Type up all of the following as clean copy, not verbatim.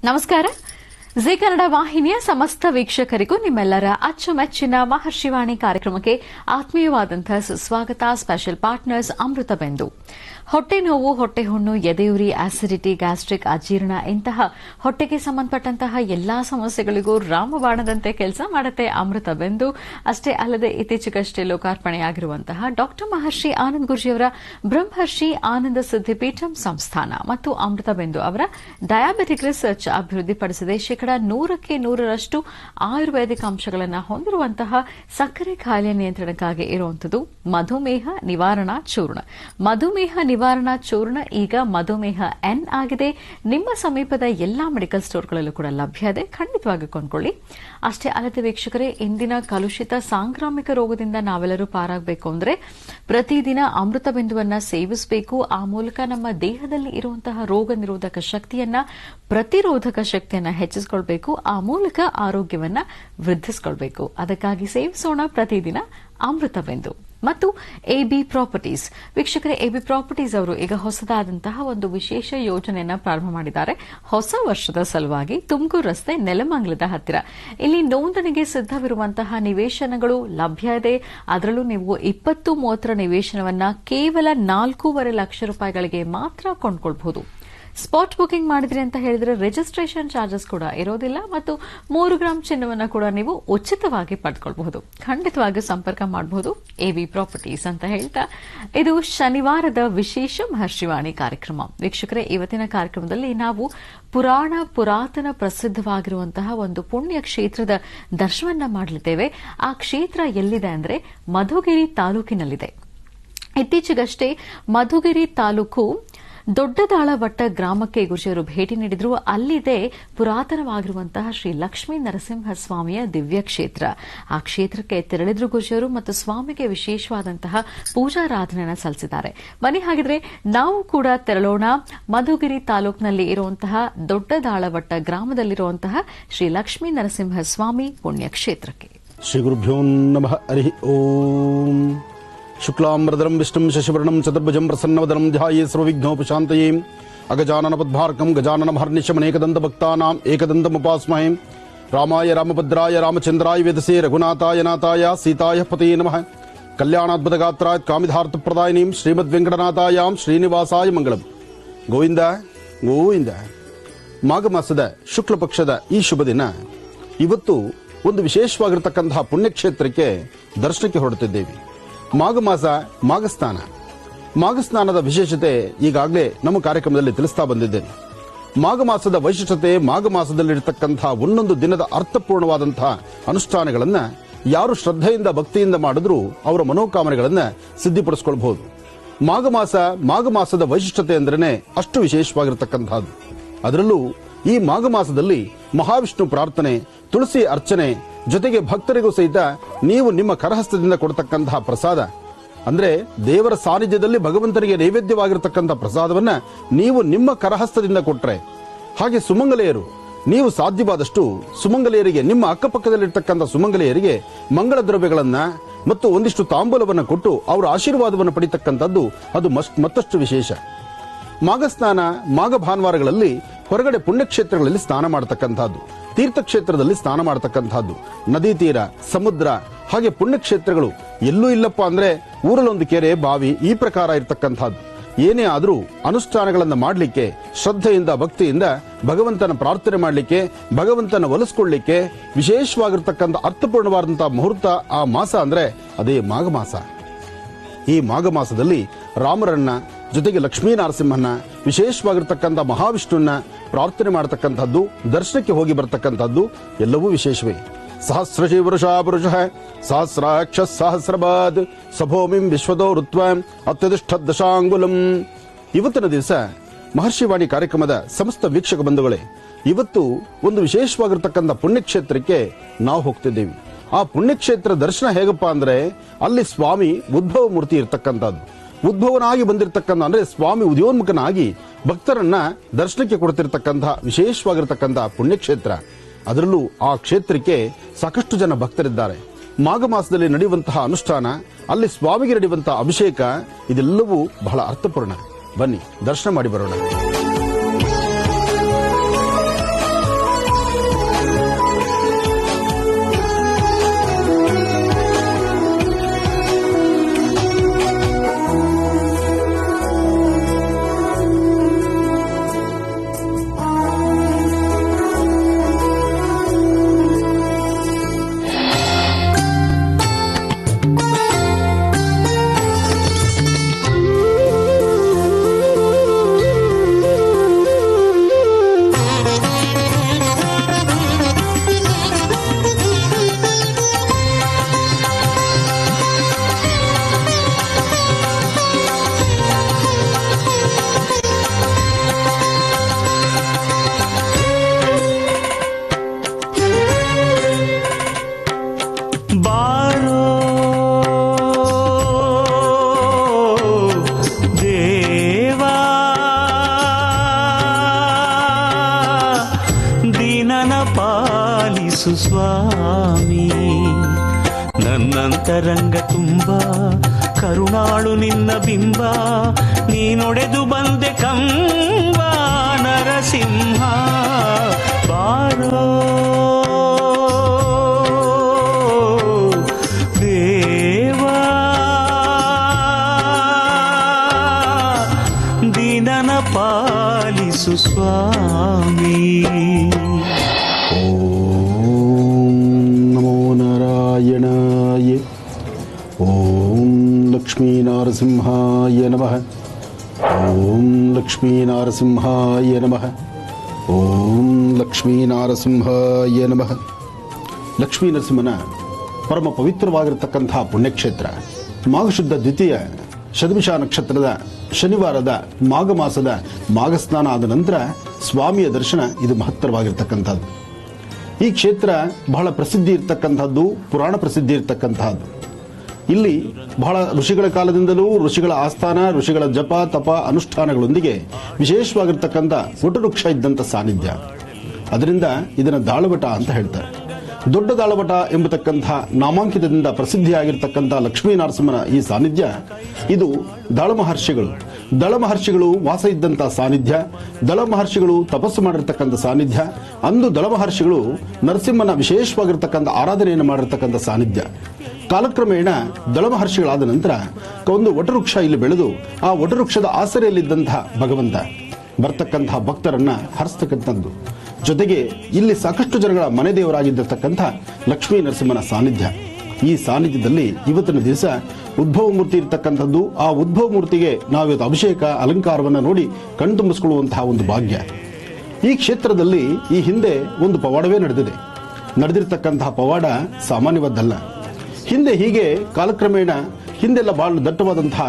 ನಮಸ್ಕಾರ. ಜಿ ಕನ್ನಡ ವಾಹಿನಿಯ ಸಮಸ್ತ ವೀಕ್ಷಕರಿಗೂ ನಿಮ್ಮೆಲ್ಲರ ಅಚ್ಚುಮೆಚ್ಚಿನ ಮಹರ್ಷಿವಾಣಿ ಕಾರ್ಯಕ್ರಮಕ್ಕೆ ಆತ್ಮೀಯವಾದಂತಹ ಸುಸ್ವಾಗತ. Special partners Amritabindu. ಹೊಟ್ಟೆ ನೋವು, ಹೊಟ್ಟೆ ಹುಣ್ಣು, ಎದೆಯುರಿ, ಆಸಿಡಿಟಿ, ಗ್ಯಾಸ್ಟ್ರಿಕ್, ಅಜೀರ್ಣ ಇಂತಹ ಹೊಟ್ಟೆಗೆ ಸಂಬಂಧಪಟ್ಟಂತಹ ಎಲ್ಲಾ ಸಮಸ್ಯೆಗಳಿಗೂ ರಾಮಬಾಣದಂತೆ ಕೆಲಸ ಮಾಡುತ್ತೆ ಅಮೃತಬಿಂದು. ಅಷ್ಟೇ ಅಲ್ಲದೆ ಇತ್ತೀಚೆಗಷ್ಟೇ ಲೋಕಾರ್ಪಣೆಯಾಗಿರುವಂತಹ ಡಾಕ್ಟರ್ ಮಹರ್ಷಿ ಆನಂದ್ ಗುರೂಜಿಯವರ ಬ್ರಹ್ಮರ್ಷಿ ಆನಂದ ಸಿದ್ಧಿಪೀಠಂ ಸಂಸ್ಥಾನ ಮತ್ತು ಅಮೃತಬಿಂದು ಅವರ ಡಯಾಬಿಟಿಕ್ ರಿಸರ್ಚ್ ಅಭಿವೃದ್ಧಿಪಡಿಸಿದೆ. 100% ಆಯುರ್ವೇದಿಕ್ ಅಂಶಗಳನ್ನು ಹೊಂದಿರುವಂತಹ ಸಕ್ಕರೆ ಕಾಯಿಲೆ ನಿಯಂತ್ರಣಕ್ಕಾಗಿ ಇರುವಂಥದ್ದು ಮಧುಮೇಹ ನಿವಾರಣಾ ಚೂರ್ಣ. ಮಧುಮೇಹ ನಿವಾರಣಾ ಚೂರ್ಣ ಈಗ ಮಧುಮೇಹ ಎನ್ ಆಗಿದೆ. ನಿಮ್ಮ ಸಮೀಪದ ಎಲ್ಲಾ ಮೆಡಿಕಲ್ ಸ್ಟೋರ್ಗಳಲ್ಲೂ ಕೂಡ ಲಭ್ಯ ಇದೆ. ಖಂಡಿತವಾಗಿ ಕೊಂಡ್ಕೊಳ್ಳಿ. ಅಷ್ಟೇ ಅಲ್ಲದೆ ವೀಕ್ಷಕರೇ, ಇಂದಿನ ಕಲುಷಿತ ಸಾಂಕ್ರಾಮಿಕ ರೋಗದಿಂದ ನಾವೆಲ್ಲರೂ ಪಾರಾಗಬೇಕು ಅಂದರೆ ಪ್ರತಿದಿನ ಅಮೃತ ಬಿಂದುವನ್ನ ಸೇವಿಸಬೇಕು. ಆ ಮೂಲಕ ನಮ್ಮ ದೇಹದಲ್ಲಿ ಇರುವಂತಹ ರೋಗ ನಿರೋಧಕ ಶಕ್ತಿಯನ್ನ, ಪ್ರತಿರೋಧಕ ಶಕ್ತಿಯನ್ನ ಹೆಚ್ಚಿಸಿಕೊಳ್ಬೇಕು. ಆ ಮೂಲಕ ಆರೋಗ್ಯವನ್ನ ವೃದ್ಧಿಸಿಕೊಳ್ಬೇಕು. ಅದಕ್ಕಾಗಿ ಸೇವಿಸೋಣ ಪ್ರತಿದಿನ ಅಮೃತ ಬಿಂದು. ಮತ್ತು ಎಬಿ ಪ್ರಾಪರ್ಟೀಸ್. ವೀಕ್ಷಕರೇ, ಎಬಿ ಪ್ರಾಪರ್ಟೀಸ್ ಅವರು ಈಗ ಹೊಸದಾದಂತಹ ಒಂದು ವಿಶೇಷ ಯೋಜನೆಯನ್ನ ಪ್ರಾರಂಭ ಮಾಡಿದ್ದಾರೆ. ಹೊಸ ವರ್ಷದ ಸಲುವಾಗಿ ತುಮಕೂರು ರಸ್ತೆ ನೆಲಮಂಗಲದ ಹತ್ತಿರ ಇಲ್ಲಿ ನೋಂದಣಿಗೆ ಸಿದ್ದವಿರುವಂತಹ ನಿವೇಶನಗಳು ಲಭ್ಯ ಇದೆ. ಅದರಲ್ಲೂ ನೀವು 20-30 ನಿವೇಶನವನ್ನ ಕೇವಲ 4.5 ಲಕ್ಷ ರೂಪಾಯಿಗಳಿಗೆ ಮಾತ್ರ ಕೊಂಡ್ಕೊಳ್ಬಹುದು. ಸ್ಪಾಟ್ ಬುಕಿಂಗ್ ಮಾಡಿದ್ರಿ ಅಂತ ಹೇಳಿದ್ರೆ ರಿಜಿಸ್ಟ್ರೇಷನ್ ಚಾರ್ಜಸ್ ಕೂಡ ಇರೋದಿಲ್ಲ ಮತ್ತು 3 ಗ್ರಾಂ ಚಿನ್ನವನ್ನು ಕೂಡ ನೀವು ಉಚಿತವಾಗಿ ಪಡೆದುಕೊಳ್ಳಬಹುದು. ಖಂಡಿತವಾಗಿ ಸಂಪರ್ಕ ಮಾಡಬಹುದು ಎಬಿ ಪ್ರಾಪರ್ಟೀಸ್ ಅಂತ ಹೇಳ್ತಾ, ಇದು ಶನಿವಾರದ ವಿಶೇಷ ಮಹರ್ಷಿವಾಣಿ ಕಾರ್ಯಕ್ರಮ. ವೀಕ್ಷಕರೇ, ಇವತ್ತಿನ ಕಾರ್ಯಕ್ರಮದಲ್ಲಿ ನಾವು ಪುರಾತನ ಪ್ರಸಿದ್ಧವಾಗಿರುವಂತಹ ಒಂದು ಪುಣ್ಯ ಕ್ಷೇತ್ರದ ದರ್ಶನವನ್ನ ಮಾಡಲಿದ್ದೇವೆ. ಆ ಕ್ಷೇತ್ರ ಎಲ್ಲಿದೆ ಅಂದ್ರೆ ಮಧುಗಿರಿ ತಾಲೂಕಿನಲ್ಲಿದೆ. ಇತ್ತೀಚೆಗಷ್ಟೇ ಮಧುಗಿರಿ ತಾಲೂಕು ದೊಡ್ಡದಾಳವಟ್ಟ ಗ್ರಾಮಕ್ಕೆ ಗುರುಜಿಯವರು ಭೇಟಿ ನೀಡಿದ್ರು. ಅಲ್ಲಿದೆ ಪುರಾತನವಾಗಿರುವಂತಹ ಶ್ರೀ ಲಕ್ಷ್ಮೀ ನರಸಿಂಹಸ್ವಾಮಿಯ ದಿವ್ಯ ಕ್ಷೇತ್ರ. ಆ ಕ್ಷೇತ್ರಕ್ಕೆ ತೆರಳಿದ್ರು ಗುರುಜಿಯವರು ಮತ್ತು ಸ್ವಾಮಿಗೆ ವಿಶೇಷವಾದಂತಹ ಪೂಜಾರಾಧನೆಯನ್ನು ಸಲ್ಲಿಸಿದ್ದಾರೆ. ಬನ್ನಿ, ಹಾಗಿದ್ರೆ ನಾವು ಕೂಡ ತೆರಳೋಣ ಮಧುಗಿರಿ ತಾಲೂಕಿನಲ್ಲಿ ಇರುವಂತಹ ದೊಡ್ಡದಾಳವಟ್ಟ ಗ್ರಾಮದಲ್ಲಿರುವಂತಹ ಶ್ರೀ ಲಕ್ಷ್ಮೀ ನರಸಿಂಹಸ್ವಾಮಿ ಪುಣ್ಯಕ್ಷೇತ್ರಕ್ಕೆ. ಶ್ರೀ ಗುರುಭ್ಯೋ ನಮಃ. ಹರಿ ಓಂ. ಶುಕ್ಲಾಂಬರಧರಂ ವಿಷ್ಣುಂ ಶಶಿವರ್ಣಂ ಚತುರ್ಭುಜಂ ಪ್ರಸನ್ನವದನಂ ಧ್ಯಾಯೇ ಸರ್ವವಿಘ್ನೋಪಶಾಂತಯೇ. ಅಗಜಾನನ ಪದ್ಮಾರ್ಕಂ ಗಜಾನನ ಹರ್ನಿಶಮಂ ಏಕದಂತ ಭಕ್ತಾನಾಂ ಏಕದಂತಮುಪಾಸ್ಮಹೇ. ರಾಮಾಯ ರಾಮಭದ್ರಾಯ ರಾಮಚಂದ್ರಾಯ ವೇದಸೇ ರಘುನಾಥಾಯ ನಾಥಾಯ ಸೀತಾಯ ಪತಯೇ ನಮಃ. ಕಲ್ಯಾಣಾದ್ಭುತ ಗಾತ್ರಾಯ ಕಾಮಿಧಾರ್ಥಪ್ರದಾಯಿನೀಂ ಶ್ರೀಮದ್ ವೆಂಕಟನಾಥಾಯಾಂ ಶ್ರೀನಿವಾಸಾಯ ಮಂಗಳಂ. ಗೋವಿಂದ ಗೋವಿಂದ. ಮಾಘ ಮಾಸದ ಶುಕ್ಲ ಪಕ್ಷದ ಈ ಶುಭ ದಿನ, ಇವತ್ತು ಒಂದು ವಿಶೇಷವಾಗಿರತಕ್ಕಂತಹ ಪುಣ್ಯಕ್ಷೇತ್ರಕ್ಕೆ ದರ್ಶನಕ್ಕೆ ಹೊರಡುತ್ತಿದ್ದೇವೆ. ಮಾಘ ಮಾಸ, ಮಾಘಸ್ನಾನ. ಮಾಘಸ್ನಾನದ ವಿಶೇಷತೆ ಈಗಾಗಲೇ ನಮ್ಮ ಕಾರ್ಯಕ್ರಮದಲ್ಲಿ ತಿಳಿಸ್ತಾ ಬಂದಿದ್ದೇನೆ. ಮಾಘ ಮಾಸದ ವೈಶಿಷ್ಟ್ಯತೆ, ಮಾಘ ಮಾಸದಲ್ಲಿರತಕ್ಕಂತಹ ಒಂದೊಂದು ದಿನದ ಅರ್ಥಪೂರ್ಣವಾದಂತಹ ಅನುಷ್ಠಾನಗಳನ್ನು ಯಾರು ಶ್ರದ್ಧೆಯಿಂದ ಭಕ್ತಿಯಿಂದ ಮಾಡಿದ್ರೂ ಅವರ ಮನೋಕಾಮನೆಗಳನ್ನು ಸಿದ್ಧಿಪಡಿಸಿಕೊಳ್ಳಬಹುದು. ಮಾಘ ಮಾಸದ ವೈಶಿಷ್ಟ್ಯತೆ ಅಂದ್ರೇನೆ ಅಷ್ಟು ವಿಶೇಷವಾಗಿರತಕ್ಕಂತಹದ್ದು. ಅದರಲ್ಲೂ ಈ ಮಾಘ ಮಾಸದಲ್ಲಿ ಮಹಾವಿಷ್ಣು ಪ್ರಾರ್ಥನೆ, ತುಳಸಿ ಅರ್ಚನೆ ಜೊತೆಗೆ ಭಕ್ತರಿಗೂ ಸಹಿತ ನೀವು ನಿಮ್ಮ ಕರಹಸ್ತದಿಂದ ಕೊಡತಕ್ಕಂತಹ ಪ್ರಸಾದ ಅಂದ್ರೆ ದೇವರ ಸಾನ್ನಿಧ್ಯದಲ್ಲಿ ಭಗವಂತನಿಗೆ ನೈವೇದ್ಯವಾಗಿರತಕ್ಕಂತಹ ಪ್ರಸಾದವನ್ನ ನೀವು ನಿಮ್ಮ ಕರಹಸ್ತದಿಂದ ಕೊಟ್ರೆ, ಹಾಗೆ ಸುಮಂಗಲೆಯರು ನೀವು ಸಾಧ್ಯವಾದಷ್ಟು ಸುಮಂಗಲೆಯರಿಗೆ, ನಿಮ್ಮ ಅಕ್ಕಪಕ್ಕದಲ್ಲಿರ್ತಕ್ಕಂಥ ಸುಮಂಗಲೆಯರಿಗೆ ಮಂಗಳ ದ್ರವ್ಯಗಳನ್ನ ಮತ್ತು ಒಂದಿಷ್ಟು ತಾಂಬೂಲವನ್ನು ಕೊಟ್ಟು ಅವರ ಆಶೀರ್ವಾದವನ್ನು ಪಡಿತಕ್ಕಂಥದ್ದು ಅದು ಮತ್ತಷ್ಟು ವಿಶೇಷ. ಮಾಘಸ್ನಾನ, ಮಾಘ ಭಾನುವಾರಗಳಲ್ಲಿ ಹೊರಗಡೆ ಪುಣ್ಯಕ್ಷೇತ್ರಗಳಲ್ಲಿ ಸ್ನಾನ ಮಾಡತಕ್ಕಂಥದ್ದು, ತೀರ್ಥಕ್ಷೇತ್ರದಲ್ಲಿ ಸ್ನಾನ ಮಾಡತಕ್ಕಂಥದ್ದು, ನದಿ ತೀರ, ಸಮುದ್ರ, ಹಾಗೆ ಪುಣ್ಯಕ್ಷೇತ್ರಗಳು ಎಲ್ಲೂ ಇಲ್ಲಪ್ಪ ಅಂದ್ರೆ ಊರಲ್ಲೊಂದು ಕೆರೆ, ಬಾವಿ, ಈ ಪ್ರಕಾರ ಇರತಕ್ಕಂಥದ್ದು. ಏನೇ ಆದರೂ ಅನುಷ್ಠಾನಗಳನ್ನು ಮಾಡಲಿಕ್ಕೆ, ಶ್ರದ್ಧೆಯಿಂದ ಭಕ್ತಿಯಿಂದ ಭಗವಂತನ ಪ್ರಾರ್ಥನೆ ಮಾಡಲಿಕ್ಕೆ, ಭಗವಂತನ ಒಲಿಸ್ಕೊಳ್ಳಿಕ್ಕೆ ವಿಶೇಷವಾಗಿರ್ತಕ್ಕಂಥ ಅರ್ಥಪೂರ್ಣವಾದಂತಹ ಮುಹೂರ್ತ ಆ ಮಾಸ ಅಂದ್ರೆ ಅದೇ ಮಾಘ ಮಾಸ. ಈ ಮಾಘ ಮಾಸದಲ್ಲಿ ರಾಮರನ್ನ ಜೊತೆಗೆ ಲಕ್ಷ್ಮೀ ನರಸಿಂಹನ, ವಿಶೇಷವಾಗಿರ್ತಕ್ಕಂಥ ಮಹಾವಿಷ್ಣುವನ್ನ ಪ್ರಾರ್ಥನೆ ಮಾಡತಕ್ಕಂಥದ್ದು, ದರ್ಶನಕ್ಕೆ ಹೋಗಿ ಬರತಕ್ಕಂಥದ್ದು ಎಲ್ಲವೂ ವಿಶೇಷವೇ. ಸಹಸ್ರಶಿ ವರುಷ ಪುರುಷ ಸಹಸ್ರಾಕ್ಷ ಸಹಸ್ರಬಾದ್ ಸಭೂಮಿಂ ವಿಶ್ವದೋ ಋತ್ವ ಅತ್ಯಧಿಷ್ಠ ದಶಾಂಗುಲಂ. ಇವತ್ತಿನ ದಿವಸ ಮಹರ್ಷಿವಾಣಿ ಕಾರ್ಯಕ್ರಮದ ಸಮಸ್ತ ವೀಕ್ಷಕ ಬಂಧುಗಳೇ, ಇವತ್ತು ಒಂದು ವಿಶೇಷವಾಗಿರ್ತಕ್ಕಂಥ ಪುಣ್ಯಕ್ಷೇತ್ರಕ್ಕೆ ನಾವು ಹೋಗ್ತಿದ್ದೇವೆ. ಆ ಪುಣ್ಯಕ್ಷೇತ್ರ ದರ್ಶನ ಹೇಗಪ್ಪ ಅಂದ್ರೆ ಅಲ್ಲಿ ಸ್ವಾಮಿ ಉದ್ಭವ ಮೂರ್ತಿ ಇರ್ತಕ್ಕಂಥದ್ದು. ಉದ್ಭವನಾಗಿ ಬಂದಿರತಕ್ಕಂಥ ಅಂದ್ರೆ ಸ್ವಾಮಿ ಉದಯೋನ್ಮುಖನಾಗಿ ಭಕ್ತರನ್ನ ದರ್ಶನಕ್ಕೆ ಕೊಡ್ತಿರ್ತಕ್ಕಂತಹ ವಿಶೇಷವಾಗಿರ್ತಕ್ಕಂತಹ ಪುಣ್ಯಕ್ಷೇತ್ರ. ಅದರಲ್ಲೂ ಆ ಕ್ಷೇತ್ರಕ್ಕೆ ಸಾಕಷ್ಟು ಜನ ಭಕ್ತರಿದ್ದಾರೆ. ಮಾಘ ಮಾಸದಲ್ಲಿ ನಡೆಯುವಂತಹ ಅನುಷ್ಠಾನ, ಅಲ್ಲಿ ಸ್ವಾಮಿಗೆ ನಡೆಯುವಂತಹ ಅಭಿಷೇಕ, ಇದೆಲ್ಲವೂ ಬಹಳ ಅರ್ಥಪೂರ್ಣ. ಬನ್ನಿ ದರ್ಶನ ಮಾಡಿ ಬರೋಣ. ಪಾಲಿಸು ಸ್ವಾಮಿ. ನನ್ನಂತರಂಗ ತುಂಬ ಕರುಣಾಳು ನಿನ್ನ ಬಿಂಬ, ನೀನೊಡೆದು ಬಂದೆ ಕಂಬ ನರಸಿಂಹ. ಬಾರೋ ದೇವಾ, ದೀನನ ಪಾಲಿಸು ಸ್ವಾಮಿ. ಓಂ ನಮೋ ನಾರಾಯಣಾಯ. ಓಂ ಲಕ್ಷ್ಮೀ ನರಸಿಂಹಾಯ ನಮಃ. ಓಂ ಲಕ್ಷ್ಮೀ ನರಸಿಂಹಾಯ ನಮಃ. ಓಂ ಲಕ್ಷ್ಮೀ ನರಸಿಂಹಾಯ ನಮಃ. ಲಕ್ಷ್ಮೀ ನರಸಿಂಹನ ಪರಮ ಪವಿತ್ರವಾಗಿರತಕ್ಕಂಥ ಪುಣ್ಯಕ್ಷೇತ್ರ ಮಾಘಶುದ್ಧ ದ್ವಿತೀಯ ಶತಭಿಷ ನಕ್ಷತ್ರದ ಶನಿವಾರದ ಮಾಘ ಮಾಸದ ಮಾಘ ಸ್ನಾನ ಆದ ನಂತರ ಸ್ವಾಮಿಯ ದರ್ಶನ ಇದು ಮಹತ್ತರವಾಗಿರ್ತಕ್ಕಂಥದ್ದು. ಈ ಕ್ಷೇತ್ರ ಬಹಳ ಪ್ರಸಿದ್ಧಿ ಇರ್ತಕ್ಕಂಥದ್ದು, ಪುರಾಣ ಪ್ರಸಿದ್ಧಿ ಇರ್ತಕ್ಕಂಥದ್ದು. ಇಲ್ಲಿ ಬಹಳ ಋಷಿಗಳ ಕಾಲದಿಂದಲೂ ಋಷಿಗಳ ಆಸ್ಥಾನ, ಋಷಿಗಳ ಜಪ ತಪ ಅನುಷ್ಠಾನಗಳೊಂದಿಗೆ ವಿಶೇಷವಾಗಿರ್ತಕ್ಕಂಥ ವಟವೃಕ್ಷ ಇದ್ದಂಥ ಸಾನ್ನಿಧ್ಯ. ಅದರಿಂದ ಇದನ್ನು ದಾಳವಟ ಅಂತ ಹೇಳ್ತಾರೆ. ದೊಡ್ಡ ದಾಳವಟ ಎಂಬತಕ್ಕಂಥ ನಾಮಾಂಕಿತದಿಂದ ಪ್ರಸಿದ್ಧಿಯಾಗಿರ್ತಕ್ಕಂಥ ಲಕ್ಷ್ಮೀ ನರಸಿಂಹನ ಈ ಸಾನ್ನಿಧ್ಯ ಇದು ದಳ ಮಹರ್ಷಿಗಳು ವಾಸ ಇದ್ದಂಥ ಸಾನ್ನಿಧ್ಯ, ದಳ ಮಹರ್ಷಿಗಳು ತಪಸ್ಸು ಮಾಡಿರ್ತಕ್ಕಂಥ ಸಾನ್ನಿಧ್ಯ. ಅಂದು ದಳ ಮಹರ್ಷಿಗಳು ನರಸಿಂಹನ ವಿಶೇಷವಾಗಿರ್ತಕ್ಕಂಥ ಆರಾಧನೆಯನ್ನು ಮಾಡಿರ್ತಕ್ಕಂಥ ಸಾನ್ನಿಧ್ಯ. ಕಾಲಕ್ರಮೇಣ ದಳ ಮಹರ್ಷಿಗಳಾದ ನಂತರ ಒಂದು ವಟವೃಕ್ಷ ಇಲ್ಲಿ ಬೆಳೆದು ಆ ವಟವೃಕ್ಷದ ಆಸರೆಯಲ್ಲಿದ್ದಂತಹ ಭಗವಂತ ಬರ್ತಕ್ಕಂಥ ಭಕ್ತರನ್ನ ಹರಿಸ್ತಕ್ಕಂಥದ್ದು. ಜೊತೆಗೆ ಇಲ್ಲಿ ಸಾಕಷ್ಟು ಜನಗಳ ಮನೆ ದೇವರಾಗಿದ್ದಿರತಕ್ಕಂಥ ಲಕ್ಷ್ಮೀ ನರಸಿಂಹನ ಸಾನ್ನಿಧ್ಯ. ಈ ಸಾನ್ನಿಧ್ಯದಲ್ಲಿ ಇವತ್ತಿನ ದಿವಸ ಉದ್ಭವ ಮೂರ್ತಿ ಇರತಕ್ಕಂಥದ್ದು. ಆ ಉದ್ಭವ ಮೂರ್ತಿಗೆ ನಾವಿವತ್ತು ಅಭಿಷೇಕ ಅಲಂಕಾರವನ್ನು ನೋಡಿ ಕಣ್ತುಂಬಿಸಿಕೊಳ್ಳುವಂತಹ ಒಂದು ಭಾಗ್ಯ. ಈ ಕ್ಷೇತ್ರದಲ್ಲಿ ಈ ಹಿಂದೆ ಒಂದು ಪವಾಡವೇ ನಡೆದಿರತಕ್ಕಂತಹ ಪವಾಡ ಸಾಮಾನ್ಯವಾದ್ದಲ್ಲ. ಹಿಂದೆ ಹೀಗೆ ಕಾಲಕ್ರಮೇಣ ಹಿಂದೆಲ್ಲ ಬಹಳ ದಟ್ಟವಾದಂತಹ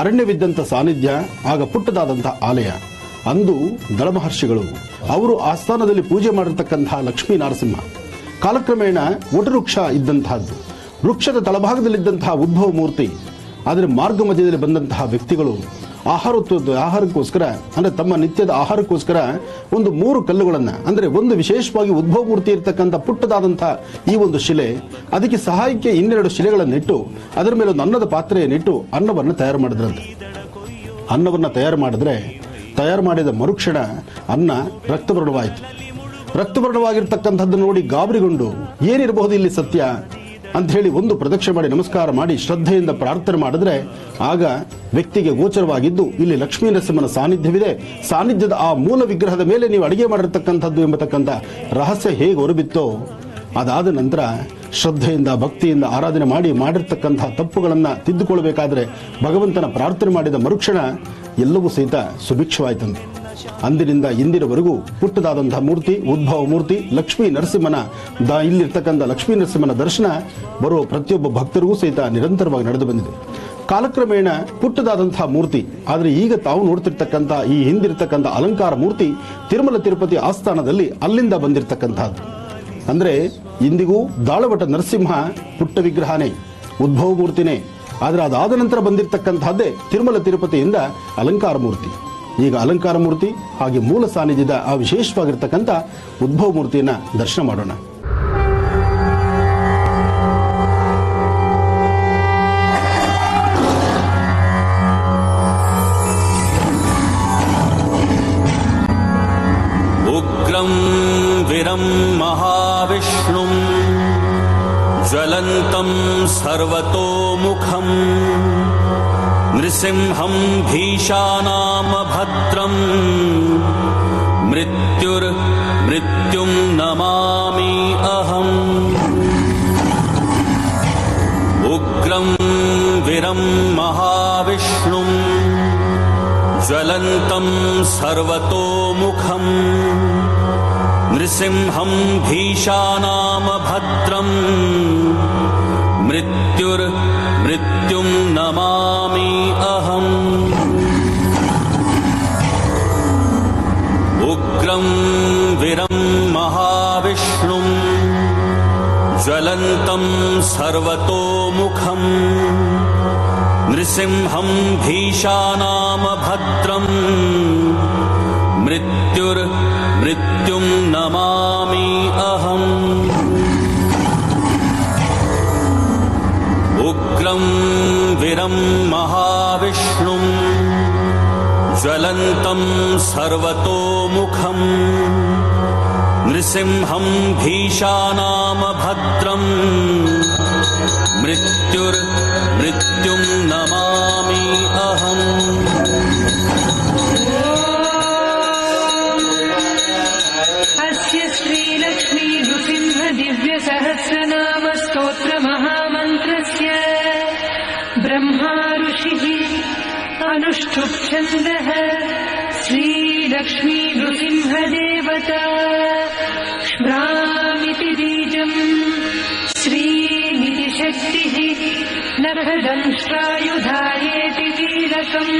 ಅರಣ್ಯವಿದ್ದಂಥ ಸಾನ್ನಿಧ್ಯ, ಆಗ ಪುಟ್ಟದಾದಂತಹ ಆಲಯ. ಅಂದು ದಳ ಮಹರ್ಷಿಗಳು ಅವರು ಆಸ್ಥಾನದಲ್ಲಿ ಪೂಜೆ ಮಾಡಿರ್ತಕ್ಕಂತಹ ಲಕ್ಷ್ಮೀ ನರಸಿಂಹ ಕಾಲಕ್ರಮೇಣ ವಟವೃಕ್ಷ ಇದ್ದಂತಹದ್ದು. ವೃಕ್ಷದ ತಳಭಾಗದಲ್ಲಿದ್ದಂತಹ ಉದ್ಭವ ಮೂರ್ತಿ. ಆದರೆ ಮಾರ್ಗ ಮಧ್ಯದಲ್ಲಿ ಬಂದಂತಹ ವ್ಯಕ್ತಿಗಳು ಆಹಾರಕ್ಕೋಸ್ಕರ ಅಂದ್ರೆ ತಮ್ಮ ನಿತ್ಯದ ಆಹಾರಕ್ಕೋಸ್ಕರ ಒಂದು 3 ಕಲ್ಲುಗಳನ್ನ, ಅಂದ್ರೆ ಒಂದು ವಿಶೇಷವಾಗಿ ಉದ್ಭವ ಮೂರ್ತಿ ಇರ್ತಕ್ಕಂಥ ಪುಟ್ಟದಾದಂತಹ ಈ ಒಂದು ಶಿಲೆ, ಅದಕ್ಕೆ ಸಹಾಯಕ್ಕೆ 2 ಶಿಲೆಗಳನ್ನಿಟ್ಟು ಅದರ ಮೇಲೆ ಒಂದು ಅನ್ನದ ಪಾತ್ರೆಯನ್ನಿಟ್ಟು ಅನ್ನವನ್ನು ತಯಾರು ಮಾಡಿದ್ರಂತೆ. ಅನ್ನವನ್ನು ತಯಾರು ಮಾಡಿದ ಮರುಕ್ಷಣ ಅನ್ನ ರಕ್ತವರ್ಣವಾಯಿತು. ರಕ್ತವರ್ಣವಾಗಿರ್ತಕ್ಕಂಥದ್ದನ್ನು ನೋಡಿ ಗಾಬರಿಗೊಂಡು ಏನಿರಬಹುದು ಇಲ್ಲಿ ಸತ್ಯ ಅಂತ ಹೇಳಿ ಒಂದು ಪ್ರದಕ್ಷಿಣೆ ಮಾಡಿ ನಮಸ್ಕಾರ ಮಾಡಿ ಶ್ರದ್ಧೆಯಿಂದ ಪ್ರಾರ್ಥನೆ ಮಾಡಿದ್ರೆ ಆಗ ವ್ಯಕ್ತಿಗೆ ಗೋಚರವಾಗಿದ್ದು ಇಲ್ಲಿ ಲಕ್ಷ್ಮೀ ನರಸಿಂಹನ ಸಾನ್ನಿಧ್ಯವಿದೆ. ಸಾನ್ನಿಧ್ಯದ ಆ ಮೂಲ ವಿಗ್ರಹದ ಮೇಲೆ ನೀವು ಅಡಿಗೆ ಮಾಡಿರ್ತಕ್ಕಂಥದ್ದು ಎಂಬತಕ್ಕಂಥ ರಹಸ್ಯ ಹೇಗೆ ಹೊರಬಿತ್ತೋ, ಅದಾದ ನಂತರ ಶ್ರದ್ಧೆಯಿಂದ ಭಕ್ತಿಯಿಂದ ಆರಾಧನೆ ಮಾಡಿರ್ತಕ್ಕಂತಹ ತಪ್ಪುಗಳನ್ನ ತಿದ್ದುಕೊಳ್ಬೇಕಾದ್ರೆ ಭಗವಂತನ ಪ್ರಾರ್ಥನೆ ಮಾಡಿದ ಮರುಕ್ಷಣ ಎಲ್ಲವೂ ಸಹಿತ ಸುಭಿಕ್ಷವಾಯಿತಂತೆ. ಅಂದಿನಿಂದ ಇಂದಿನವರೆಗೂ ಪುಟ್ಟದಾದಂತಹ ಮೂರ್ತಿ, ಉದ್ಭವ ಮೂರ್ತಿ ಲಕ್ಷ್ಮೀ ನರಸಿಂಹನ ಇಲ್ಲಿರ್ತಕ್ಕಂಥ ಲಕ್ಷ್ಮೀ ನರಸಿಂಹನ ದರ್ಶನ ಬರುವ ಪ್ರತಿಯೊಬ್ಬ ಭಕ್ತರಿಗೂ ಸಹಿತ ನಿರಂತರವಾಗಿ ನಡೆದು ಬಂದಿದೆ. ಕಾಲಕ್ರಮೇಣ ಪುಟ್ಟದಾದಂತಹ ಮೂರ್ತಿ, ಆದರೆ ಈಗ ತಾವು ನೋಡ್ತಿರ್ತಕ್ಕಂಥ ಈ ಹಿಂದಿರ್ತಕ್ಕಂಥ ಅಲಂಕಾರ ಮೂರ್ತಿ ತಿರುಮಲ ತಿರುಪತಿ ಆಸ್ಥಾನದಲ್ಲಿ ಅಲ್ಲಿಂದ ಬಂದಿರತಕ್ಕಂಥದ್ದು. ಅಂದ್ರೆ ಇಂದಿಗೂ ದಾಳವಟ ನರಸಿಂಹ ಪುಟ್ಟ ವಿಗ್ರಹನೇ, ಉದ್ಭವ ಮೂರ್ತಿನೇ. ಆದರೆ ಅದಾದ ನಂತರ ಬಂದಿರತಕ್ಕಂಥದ್ದೇ ತಿರುಮಲ ತಿರುಪತಿಯಿಂದ ಅಲಂಕಾರ ಮೂರ್ತಿ. ಈಗ ಅಲಂಕಾರ ಮೂರ್ತಿ ಹಾಗೆ ಮೂಲ ಸಾನ್ನಿಧ್ಯದ ಆ ವಿಶೇಷವಾಗಿರ್ತಕ್ಕಂಥ ಉದ್ಭವ ಮೂರ್ತಿಯನ್ನ ದರ್ಶನ ಮಾಡೋಣ. ಉಗ್ರಂ ವಿರಂ ಮಹಾವಿಷ್ಣುಂ ಜ್ವಲಂತಂ ಸರ್ವತೋಮುಖಂ ನೃಸಿಂಹಂ ಭೀಷಾನಾಮ ಭದ್ರಂ ಮೃತ್ಯುಂ ನಮಾಮಿ ಅಹಂ. ಉಗ್ರಂ ವಿರಂ ಮಹಾವಿಷ್ಣುಂ ಜ್ವಲಂತಂ ಸರ್ವತೋಮುಖಂ ನೃಸಿಂಹಂ ಭೀಷಾನಾಮ ಭದ್ರಂ ಮೃತ್ಯುಂ ನಮಾಮಿ ಅಹಂ. ಉಗ್ರಂ ವಿರಂ ಮಹಾವಿಷ್ಣುಂ ಜ್ವಲಂತಂ ಸರ್ವತೋಮುಖಂ ನೃಸಿಂಹಂ ಭೀಷಾನಾಮ ಭದ್ರಂ मृत्युं नमामि अहम् उग्रं वीरं महाविष्णुं ज्वलन्तं सर्वतोमुखम् नृसिंहं भीषानामभद्रम् मृत्युं नमामि अहम् अस्य श्रीलक्ष्मी नृसिंह दिव्य सहस्रनाम स्तोत्र महामन्त्रस्य ब्रह्मा ऋषिः अनुष्ठुप् छन्दः श्रीलक्ष्मी नृसिंह देवता क्ष्म्रामिति बीजम् श्रीमिति शक्तिः नखदंष्ट्रायुधायेति कीलकम्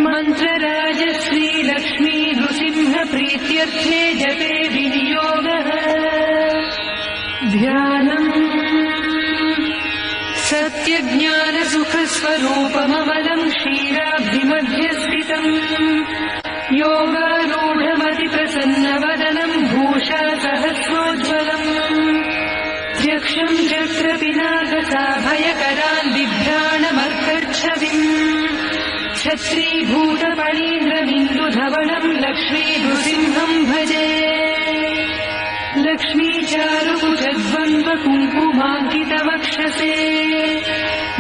मन्त्रराज श्रीलक्ष्मी नृसिंह प्रीत्यर्थे जपे विनियोगः ध्यानम् सत्यज्ञानसुखस्वरूपममलम् क्षीराब्धिमध्यस्थितम् योगारूढमतिप्रसन्नवदनम् भूषा सहस्रोज्ज्वलम् यक्षम् चक्रपिनाकसाभयकरान् बिभ्राणमर्कच्छविम् छत्रीभूतफणीन्द्रबिन्दुधवलम् लक्ष्मी नृसिंहम् भजे लक्ष्मीचारुकुजद्वन्द्वकुङ्कुमाङ्कितवक्षसे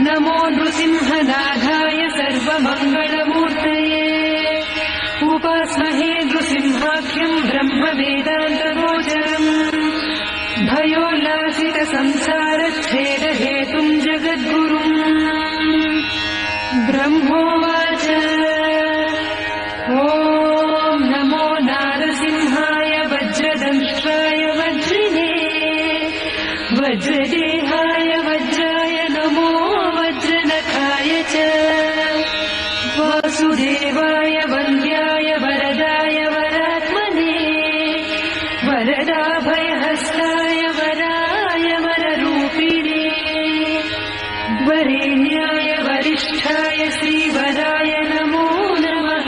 नमो नृसिंहनाथाय सर्वमङ्गलमूर्तये उपास्महे नृसिंहाख्यम् ब्रह्मवेदान्तगोचरम् भयोल्लासितसंसारच्छेदहेतुम् जगद्गुरुम् ब्रह्मोवाच ॐ नमो नारसिंहाय वज्रदंष्ट्राय वज्रिणे वज्रदेहाय वज्राय नमो वज्रनखाय च वासुदेवाय वन्द्याय वरदाय वरात्मने वरदाभयहस्ताय वराय वररूपिणे वरेण्याय वरिष्ठाय श्रीवराय नमो नमः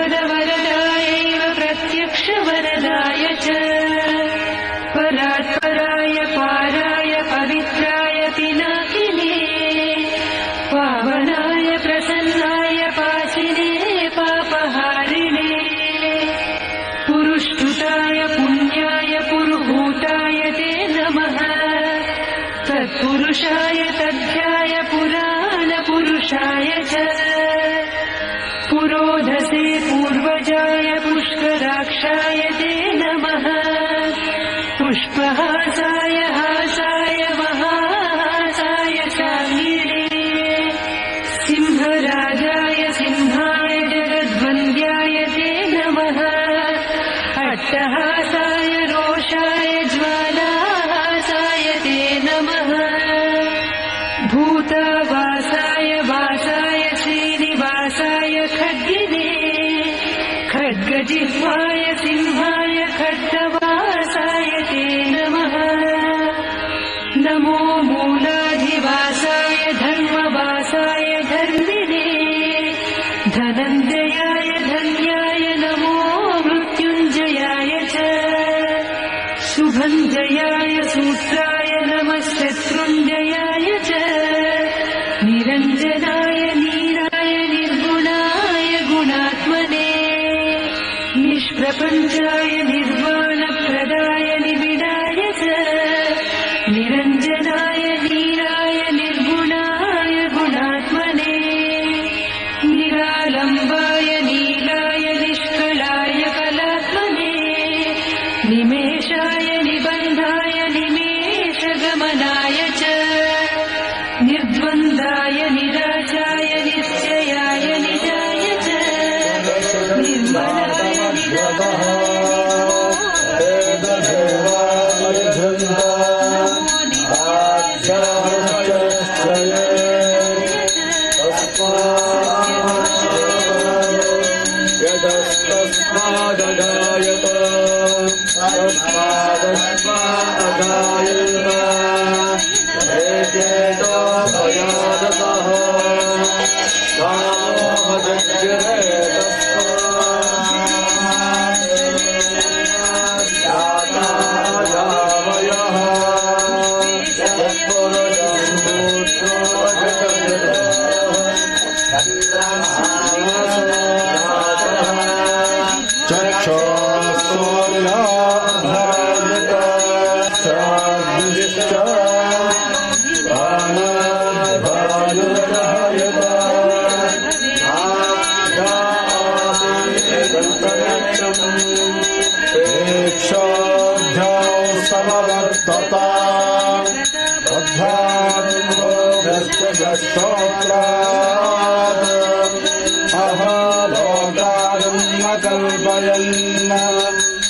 प्रह्लादवरदायैव प्रत्यक्षवरदाय च परात्पराय पाराय पवित्राय पिनाकिने पावनाय प्रसन्नाय पाशिने पापहारिणे पुरुष्टुताय पुण्याय पुरुहूताय ते नमः तत्पुरुषाय तद्ध्याय पुराणपुरुषाय च पुरोधसे पूर्वजाय पुष्कराक्षाय ते नमः पुष्पहासाय हासाय महाहासाय चाङ्गिरे सिंहराजाय सिंहाय जगद्वन्द्याय ते नमः अट्टहासाय रोषाय ज्वालाहासाय ते नमः भूतावासाय वासाय श्रीनिवासाय खड्गिने खड्गजिह्वाय सिंहाय खड्गवासाय ते नमः नमो मूलाधिवासाय धर्मवासाय धर्मिणे धनञ्जयाय धन्याय नमो मृत्युञ्जयाय च शुभञ्जयाय सूत्राय नमः शत्रुञ्जयाय च निरञ्जनाय नीराय निर्गुणाय गुणात्मने निष्प्रपञ्चाय निर्वाणप्रदाय निबिडाय च निरञ्जनाय नीराय निर्गुणाय गुणात्मने निरालम्बाय नीलाय निष्कलाय कलात्मने निमेषाय निबन्धाय निमेषगमनाय च निर्द्वन्द्वाय निराशाय निश्चयाय निजाय च निर्मलाय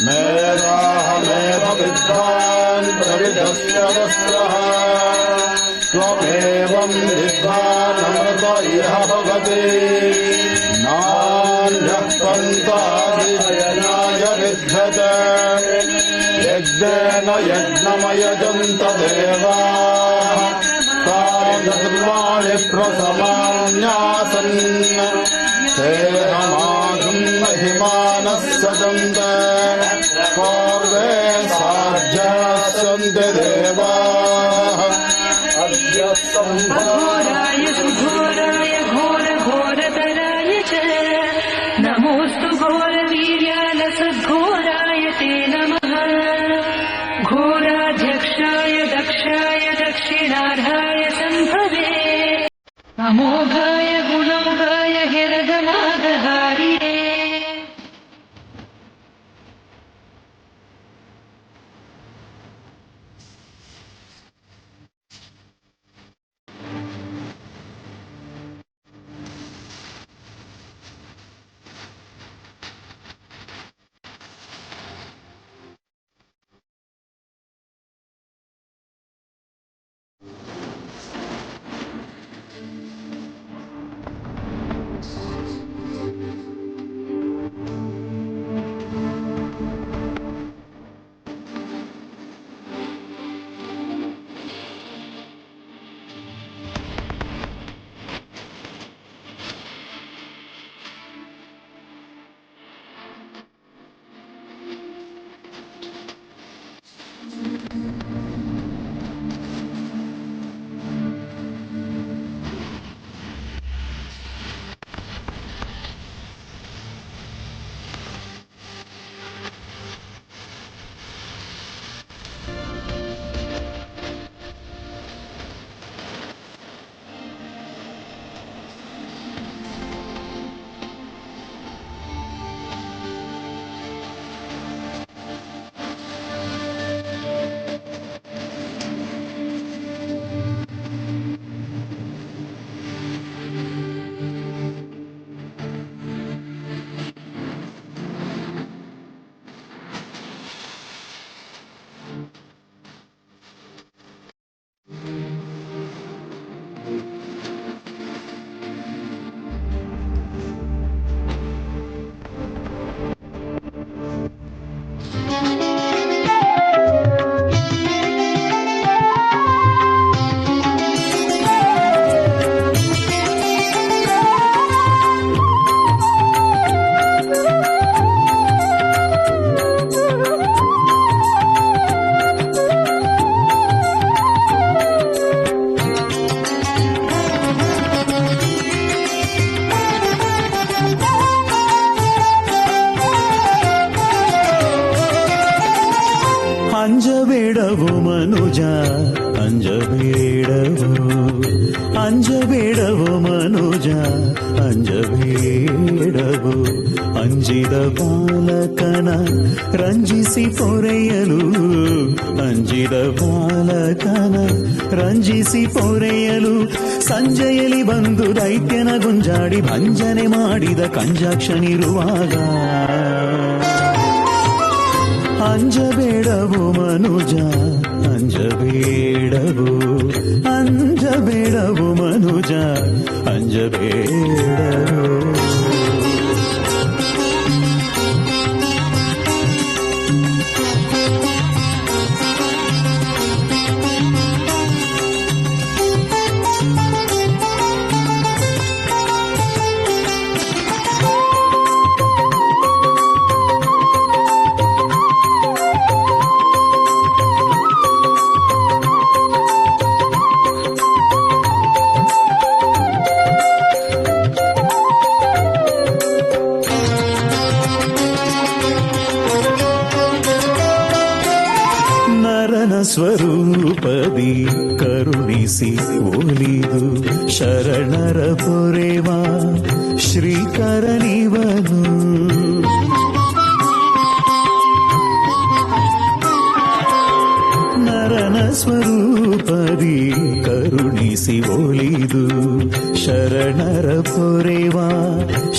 मेधाहमेव विद्वान् प्रविदस्य वस्त्रः त्वमेवं विद्वानमृत इह भवति नान्यः पन्थादिशयनाय विद्यते यज्ञेन यज्ञमयजन्त देवाः तानि सर्वाणि प्रसमान्यासन् तेनमागुं महिमानः सजन्त पूर्वे साध्याः सन्ति देवाः अद्य अघोराय सुघोराय घोरघोरतराय च नमोऽस्तु घोरवीर्यालसद्घोराय ते नमः घोराध्यक्षाय दक्षाय दक्षिणार्हाय सम्भवे अमोघाय गुणौघाय हिरगमागहारिणे ಅಂಜಬೇಡವು ಮನುಜ ಅಂಜಬೇಡವು ಅಂಜಬೇಡವು ಮನುಜ ಅಂಜಬೇಡವು ಅಂಜಿದ ಬಾಲಕನ ರಂಜಿಸಿ ಪೊರೆಯಲು ಅಂಜಿದ ಬಾಲಕನ ರಂಜಿಸಿ ಪೊರೆಯಲು ಸಂಜೆಯಲ್ಲಿ ಬಂದು ದೈತ್ಯನ ಗುಂಜಾಡಿ ಭಂಜನೆ ಮಾಡಿದ ಕಂಜಾಕ್ಷನಿರುವಾಗ ಅಂಜಬೇಡವು ಮನುಜ ಅಂಜಬೇಡವು ಅಂಜಬೇಡವು ಮನುಜ ಅಂಜಬೇಡವು ಸ್ವರೂಪದಿ ಕರುಣಿಸಿ ಒಲಿದು ಶರಣರ ಪೊರೆವ ಶ್ರೀಕರನಿವನು ನರನ ಸ್ವರೂಪದಿ ಕರುಣಿಸಿ ಒಲಿದು ಶರಣರ ಪೊರೆವ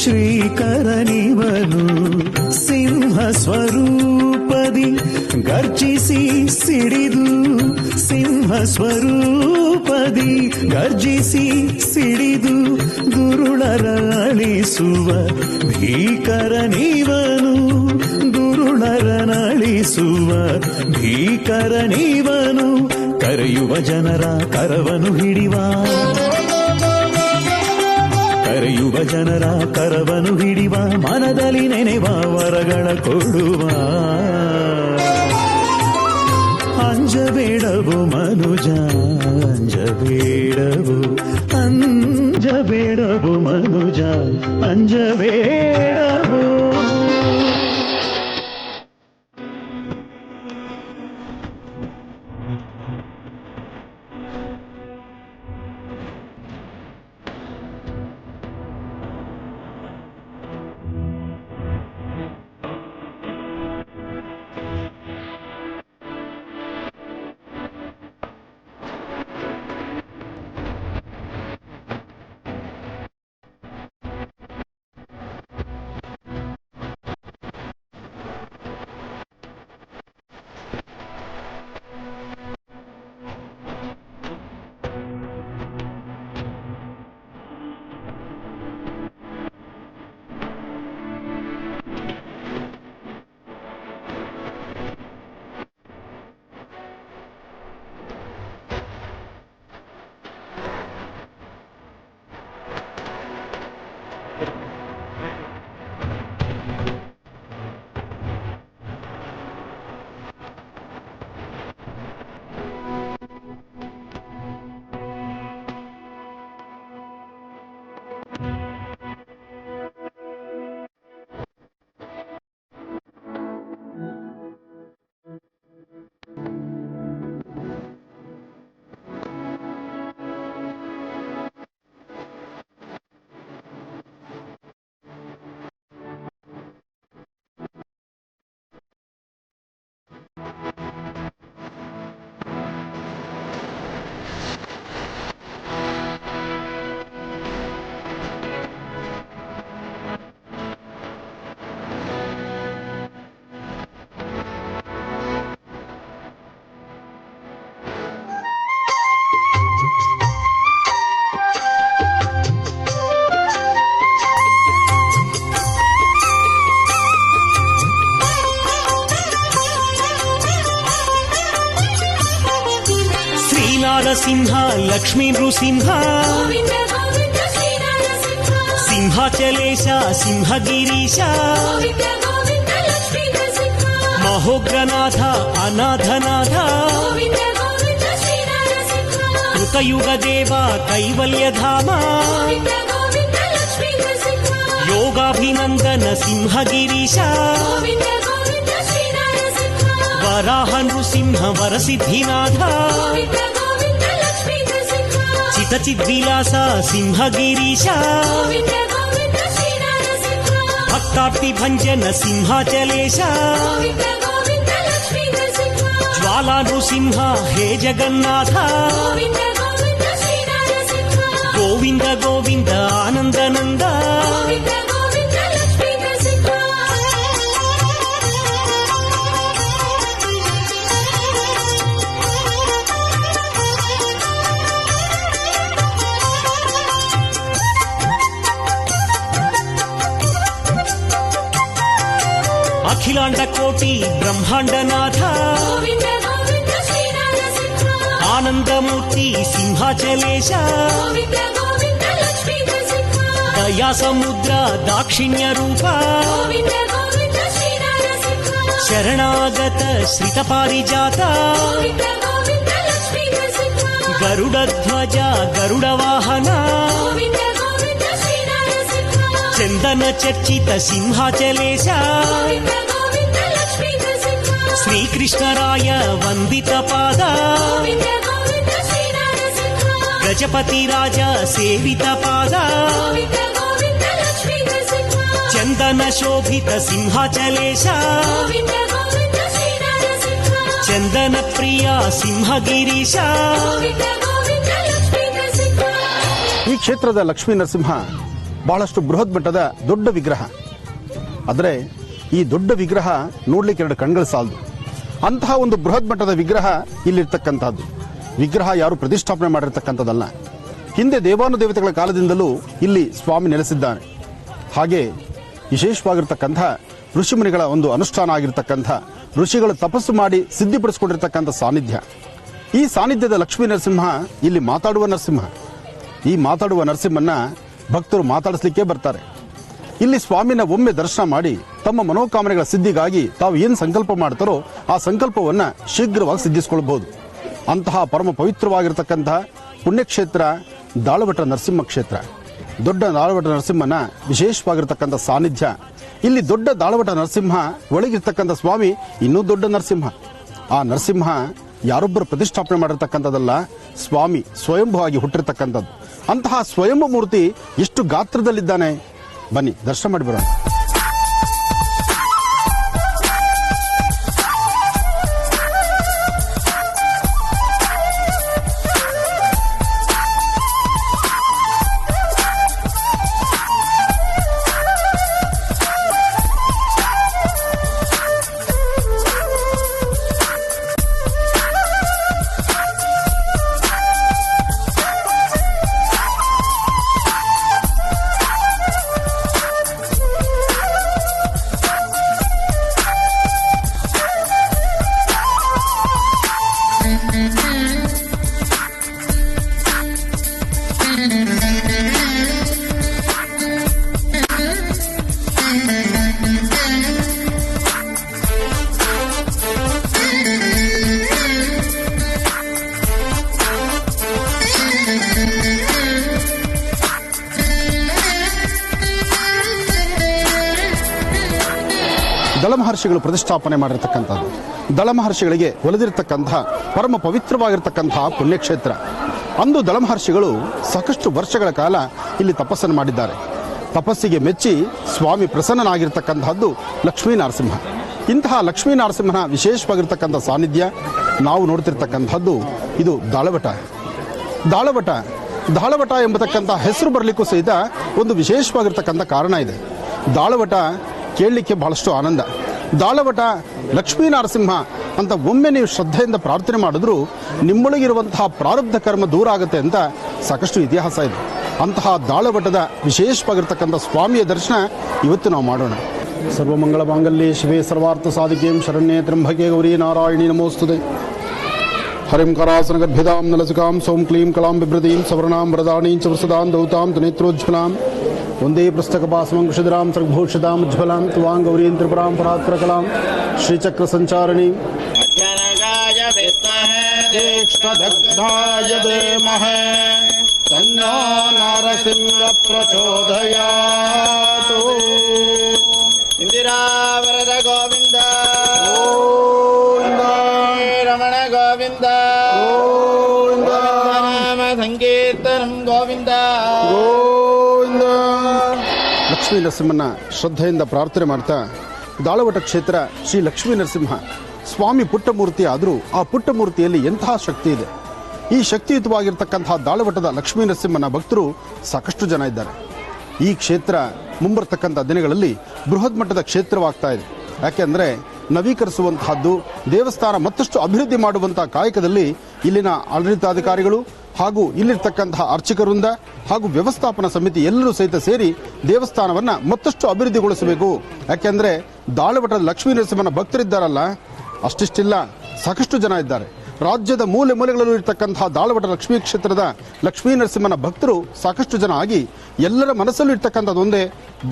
ಶ್ರೀಕರನಿವನು ಸಿಂಹ ಸ್ವರೂಪದಿ ಗರ್ಜಿಸಿ ಸಿಡಿದು ಸಿಂಹ ಸ್ವರೂಪದಿ ಗರ್ಜಿಸಿ ಸಿಡಿದು ದುರುಳರ ಅಳಿಸುವ ಭೀಕರ ನೀವನು ದುರುಳರನಳಿಸುವ ಭೀಕರ ನೀವನು ಕರೆಯುವ ಜನರ ಕರವನು ಹಿಡಿವ ಕರೆಯುವ ಜನರ ಕರವನು ಹಿಡಿವ ಮನದಲ್ಲಿ ನೆನೆವ ವರಗಳ ಕೊಡುವ ಅಂಜಬೇಡವು ಮನುಜ ಅಂಜಬೇಡವು ಅಂಜಬೇಡವು ಮನುಜ ಅಂಜಬೇಡವು ಸಿಂಹ ಲಕ್ಷ್ಮೀ ನೃಸಿಂಹ ಸಿಂಹಾಚಲೇಶ ಸಿಂಹಗಿರೀಶ ಮಹೋಗ್ರನಾಥ ಅನಾಥನಾಥ ಕೃತಯುಗ ದೇವ ಕೈವಲ್ಯಧಾಮ ಯೋಗಾಭಿನಂದನ ಸಿಂಹಗಿರೀಶ ವರಾಹ ನೃಸಿಂಹ ವರಸಿದ್ಧಿನಾಥ ಚಿತಚಿದ್ವಿಲಾಸ ಸಿಂಹಗಿರೀಶ ಭಕ್ತಾರ್ತಿ ಭಂಜನ ಸಿಂಹಾಚಲೇಶ ಜ್ವಾಲಾ ನೃಸಿಂಹ ಹೇ ಜಗನ್ನಾಥ ಗೋವಿಂದ ಗೋವಿಂದ ಆನಂದನಂದ ಅಖಿಲಾಂಡ ಕೋಟಿ ಬ್ರಹ್ಮಾಂಡನಾಥ ಆನಂದಮೂರ್ತಿ ಸಿಂಹಾಚಲೇಶ ದಯಾ ಸಮುದ್ರ ದಾಕ್ಷಿಣ್ಯ ರೂಪ ಶರಣಾಗತ ಶ್ರಿತ ಪಾರಿಜಾತ ಗರುಡಧ್ವಜ ಗರುಡ ವಾಹನ ಚಂದನ ಚರ್ಚಿತ ಸಿಂಹಾಚಲೇಶ ಶ್ರೀಕೃಷ್ಣರಾಯ ವಂದಿತ ಪಾದ ಗಜಪತಿ ರಾಜ ಸೇವಿತ ಪಾದ ಚಂದನ ಶೋಭಿತ ಸಿಂಹಾಚಲೇಶ ಚಂದನ ಪ್ರಿಯ ಸಿಂಹಗಿರೀಶ. ಈ ಕ್ಷೇತ್ರದ ಲಕ್ಷ್ಮೀ ನರಸಿಂಹ ಬಹಳಷ್ಟು ಬೃಹತ್ ಮಟ್ಟದ ದೊಡ್ಡ ವಿಗ್ರಹ. ಆದರೆ ಈ ದೊಡ್ಡ ವಿಗ್ರಹ ನೋಡ್ಲಿಕ್ಕೆ 2 ಕಣ್ಗಳು ಸಾಲದು. ಅಂತಹ ಒಂದು ಬೃಹತ್ ಮಟ್ಟದ ವಿಗ್ರಹ ಇಲ್ಲಿರ್ತಕ್ಕಂಥದ್ದು. ವಿಗ್ರಹ ಯಾರು ಪ್ರತಿಷ್ಠಾಪನೆ ಮಾಡಿರ್ತಕ್ಕಂಥದ್ದಲ್ಲ. ಹಿಂದೆ ದೇವಾನುದೇವತೆಗಳ ಕಾಲದಿಂದಲೂ ಇಲ್ಲಿ ಸ್ವಾಮಿ ನೆಲೆಸಿದ್ದಾನೆ. ಹಾಗೆ ವಿಶೇಷವಾಗಿರ್ತಕ್ಕಂಥ ಋಷಿಮುನಿಗಳ ಒಂದು ಅನುಷ್ಠಾನ ಆಗಿರ್ತಕ್ಕಂಥ ಋಷಿಗಳು ತಪಸ್ಸು ಮಾಡಿ ಸಿದ್ಧಿಪಡಿಸಿಕೊಂಡಿರ್ತಕ್ಕಂಥ ಸಾನ್ನಿಧ್ಯ. ಈ ಸಾನ್ನಿಧ್ಯದ ಲಕ್ಷ್ಮೀ ನರಸಿಂಹ ಇಲ್ಲಿ ಮಾತಾಡುವ ನರಸಿಂಹ. ಈ ಮಾತಾಡುವ ನರಸಿಂಹನ್ನ ಭಕ್ತರು ಮಾತಾಡಿಸ್ಲಿಕ್ಕೆ ಬರ್ತಾರೆ. ಇಲ್ಲಿ ಸ್ವಾಮಿನ ಒಮ್ಮೆ ದರ್ಶನ ಮಾಡಿ ತಮ್ಮ ಮನೋಕಾಮನೆಗಳ ಸಿದ್ಧಿಗಾಗಿ ತಾವು ಏನು ಸಂಕಲ್ಪ ಮಾಡ್ತಾರೋ ಆ ಸಂಕಲ್ಪವನ್ನ ಶೀಘ್ರವಾಗಿ ಸಿದ್ಧಿಸಿಕೊಳ್ಳಬಹುದು. ಅಂತಹ ಪರಮ ಪವಿತ್ರವಾಗಿರ್ತಕ್ಕಂತಹ ಪುಣ್ಯಕ್ಷೇತ್ರ ದಾಳವಟ ನರಸಿಂಹ ಕ್ಷೇತ್ರ. ದೊಡ್ಡ ದಾಳವಟ ನರಸಿಂಹನ ವಿಶೇಷವಾಗಿರ್ತಕ್ಕಂಥ ಸಾನ್ನಿಧ್ಯ. ಇಲ್ಲಿ ದೊಡ್ಡ ದಾಳವಟ ನರಸಿಂಹ ಒಳಗಿರ್ತಕ್ಕಂಥ ಸ್ವಾಮಿ ಇನ್ನೂ ದೊಡ್ಡ ನರಸಿಂಹ. ಆ ನರಸಿಂಹ ಯಾರೊಬ್ಬರು ಪ್ರತಿಷ್ಠಾಪನೆ ಮಾಡಿರ್ತಕ್ಕಂಥದ್ದಲ್ಲ, ಸ್ವಾಮಿ ಸ್ವಯಂಭವಾಗಿ ಹುಟ್ಟಿರ್ತಕ್ಕಂಥದ್ದು. ಅಂತಹ ಸ್ವಯಂಭೂ ಮೂರ್ತಿ ಎಷ್ಟು ಗಾತ್ರದಲ್ಲಿದ್ದಾನೆ, ಬನ್ನಿ ದರ್ಶನ ಮಾಡಿ ಬರೋಣ. ದಳಮಹರ್ಷಿಗಳು ಪ್ರತಿಷ್ಠಾಪನೆ ಮಾಡಿರ್ತಕ್ಕಂಥದ್ದು. ದಳಮಹರ್ಷಿಗಳಿಗೆ ಒಲಿದಿರತಕ್ಕಂತಹ ಪರಮ ಪವಿತ್ರವಾಗಿರ್ತಕ್ಕಂತಹ ಪುಣ್ಯಕ್ಷೇತ್ರ. ಅಂದು ದಳಮಹರ್ಷಿಗಳು ಸಾಕಷ್ಟು ವರ್ಷಗಳ ಕಾಲ ಇಲ್ಲಿ ತಪಸ್ಸನ್ನು ಮಾಡಿದ್ದಾರೆ. ತಪಸ್ಸಿಗೆ ಮೆಚ್ಚಿ ಸ್ವಾಮಿ ಪ್ರಸನ್ನನಾಗಿರ್ತಕ್ಕಂತಹದ್ದು ಲಕ್ಷ್ಮೀ ನರಸಿಂಹ. ಇಂತಹ ಲಕ್ಷ್ಮೀ ನರಸಿಂಹನ ವಿಶೇಷವಾಗಿರ್ತಕ್ಕಂಥ ಸಾನ್ನಿಧ್ಯ ನಾವು ನೋಡ್ತಿರ್ತಕ್ಕಂಥದ್ದು ಇದು ದಾಳವಟ. ದಾಳವಟ ದಾಳವಟ ಎಂಬತಕ್ಕಂಥ ಹೆಸರು ಬರಲಿಕ್ಕೂ ಸಹಿತ ಒಂದು ವಿಶೇಷವಾಗಿರ್ತಕ್ಕಂಥ ಕಾರಣ ಇದೆ. ದಾಳವಟ ಕೇಳಲಿಕ್ಕೆ ಬಹಳಷ್ಟು ಆನಂದ. ದಾಳವಟ ಲಕ್ಷ್ಮೀ ನರಸಿಂಹ ಅಂತ ಒಮ್ಮೆ ನೀವು ಶ್ರದ್ಧೆಯಿಂದ ಪ್ರಾರ್ಥನೆ ಮಾಡಿದ್ರೂ ನಿಮ್ಮೊಳಗಿರುವಂತಹ ಪ್ರಾರಬ್ಧ ಕರ್ಮ ದೂರ ಆಗುತ್ತೆ ಅಂತ ಸಾಕಷ್ಟು ಇತಿಹಾಸ ಇದೆ. ಅಂತಹ ದಾಳವಟದ ವಿಶೇಷವಾಗಿರ್ತಕ್ಕಂಥ ಸ್ವಾಮಿಯ ದರ್ಶನ ಇವತ್ತು ನಾವು ಮಾಡೋಣ. ಸರ್ವಮಂಗಳ ಮಾಂಗಲ್ಯೆ ಶಿವೆ ಸರ್ವಾರ್ಥ ಸಾಧಿಕೆ ಶರಣ್ಯೇ ತ್ರ್ಯಂಬಕೆ ಗೌರಿ ನಾರಾಯಣಿ ನಮೋಸ್ತುತೆ. ಹರಿಂ ಕರಾಸನಗರ್ಭಿದಾಂ ನಲಸಿಕಾಂ ಸೌಂ ಕ್ಲೀಂ ಕಲಾಂ ಬಿಭ್ರತೀಂ ಸವರ್ಣಾಂ ವರದಾಣೀಂ ಚ ವೃಸದಾಂ ದೌತಾಂ ನೇತ್ರೋಜ್ವಲಾಂ ಒಂದೇ ಪುಸ್ತಕಪಾಸಮಂ ಕುಶಿಧರಾಂ ಸರ್ಗಭೂಷಿತಾಂ ಉಜ್ವಲಾಂ ತ್ವಾಂ ಗೌರೀಂ ತ್ರಿಪುರಾಂ ಪರಾತ್ರಕಲಾಂ ಶ್ರೀಚಕ್ರ ಸಂಚಾರಣೀಂ ದಗ್ಧಾಯ ಧೀಮಹಿ ತನ್ನೋ ನರಸಿಂಹ ಪ್ರಚೋದಯಾತು. ಇಂದಿರಾವರದ ಗೋವಿಂದ ರಮಣ ಗೋವಿಂದ ನಾಮ ಸಂಕೀರ್ತನಂ ಗೋವಿಂದ. ಲಕ್ಷ್ಮೀ ನರಸಿಂಹನ ಶ್ರದ್ಧೆಯಿಂದ ಪ್ರಾರ್ಥನೆ ಮಾಡ್ತಾ ದಾಳವಟ ಕ್ಷೇತ್ರ ಶ್ರೀ ಲಕ್ಷ್ಮೀ ನರಸಿಂಹ ಸ್ವಾಮಿ ಪುಟ್ಟ ಮೂರ್ತಿ ಆದರೂ ಆ ಪುಟ್ಟ ಮೂರ್ತಿಯಲ್ಲಿ ಎಂತಹ ಶಕ್ತಿ ಇದೆ. ಈ ಶಕ್ತಿಯುತವಾಗಿರ್ತಕ್ಕಂತಹ ದಾಳವಟದ ಲಕ್ಷ್ಮೀ ನರಸಿಂಹನ ಭಕ್ತರು ಸಾಕಷ್ಟು ಜನ ಇದ್ದಾರೆ. ಈ ಕ್ಷೇತ್ರ ಮುಂಬರ್ತಕ್ಕಂಥ ದಿನಗಳಲ್ಲಿ ಬೃಹತ್ ಮಟ್ಟದ ಕ್ಷೇತ್ರವಾಗ್ತಾ ಇದೆ. ಯಾಕೆಂದರೆ ನವೀಕರಿಸುವಂತಹದ್ದು, ದೇವಸ್ಥಾನ ಮತ್ತಷ್ಟು ಅಭಿವೃದ್ಧಿ ಮಾಡುವಂತಹ ಕಾಯಕದಲ್ಲಿ ಇಲ್ಲಿನ ಆಡಳಿತಾಧಿಕಾರಿಗಳು ಹಾಗೂ ಇಲ್ಲಿರ್ತಕ್ಕಂತಹ ಅರ್ಚಕವೃಂದ ಹಾಗೂ ವ್ಯವಸ್ಥಾಪನಾ ಸಮಿತಿ ಎಲ್ಲರೂ ಸಹಿತ ಸೇರಿ ದೇವಸ್ಥಾನವನ್ನ ಮತ್ತಷ್ಟು ಅಭಿವೃದ್ಧಿಗೊಳಿಸಬೇಕು. ಯಾಕೆಂದ್ರೆ ದಾಳವಟದ ಲಕ್ಷ್ಮೀ ನರಸಿಂಹನ ಭಕ್ತರಿದ್ದಾರಲ್ಲ, ಅಷ್ಟಿಷ್ಟಿಲ್ಲ, ಸಾಕಷ್ಟು ಜನ ಇದ್ದಾರೆ. ರಾಜ್ಯದ ಮೂಲೆ ಮೂಲೆಗಳಲ್ಲೂ ಇರ್ತಕ್ಕಂತಹ ದಾಳವಟ ಲಕ್ಷ್ಮೀ ಕ್ಷೇತ್ರದ ಲಕ್ಷ್ಮೀ ನರಸಿಂಹನ ಭಕ್ತರು ಸಾಕಷ್ಟು ಜನ ಆಗಿ ಎಲ್ಲರ ಮನಸ್ಸಲ್ಲೂ ಇರ್ತಕ್ಕಂಥದ್ದು ಒಂದೇ,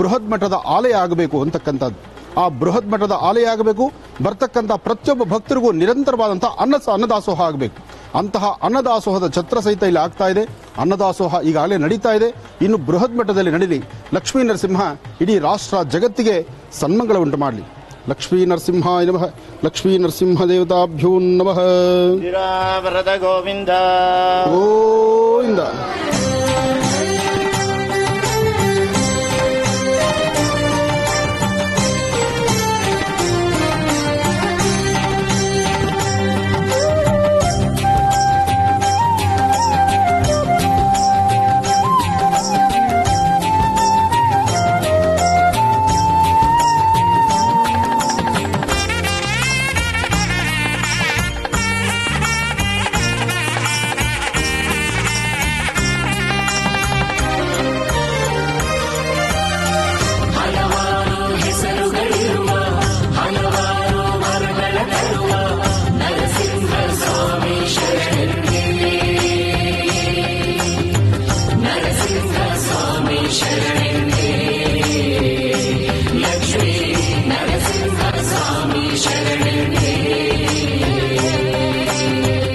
ಬೃಹತ್ ಮಟ್ಟದ ಆಲಯ ಆಗಬೇಕು ಅಂತಕ್ಕಂಥದ್ದು. ಆ ಬೃಹತ್ ಮಟ್ಟದ ಆಲಯ ಆಗಬೇಕು, ಬರ್ತಕ್ಕಂಥ ಪ್ರತಿಯೊಬ್ಬ ಭಕ್ತರಿಗೂ ನಿರಂತರವಾದಂತಹ ಅನ್ನದಾಸೋಹ ಆಗಬೇಕು. ಅಂತಹ ಅನ್ನದಾಸೋಹದ ಛತ್ರ ಸಹಿತ ಇಲ್ಲಿ ಆಗ್ತಾ ಇದೆ. ಅನ್ನದಾಸೋಹ ಈಗಾಗಲೇ ನಡೀತಾ ಇದೆ, ಇನ್ನು ಬೃಹತ್ ಮಟ್ಟದಲ್ಲಿ ನಡೀಲಿ. ಲಕ್ಷ್ಮೀ ನರಸಿಂಹ ಇಡೀ ರಾಷ್ಟ್ರ ಜಗತ್ತಿಗೆ ಸನ್ಮಂಗಳ ಉಂಟು ಮಾಡಲಿ. ಲಕ್ಷ್ಮೀ ನರಸಿಂಹಾಯ ನಮಃ. ಲಕ್ಷ್ಮೀ ನರಸಿಂಹ ದೇವತಾಭ್ಯೋ ನಮಃ. ಇಂದಿರಾವರದ ಗೋವಿಂದ ಗೋವಿಂದ.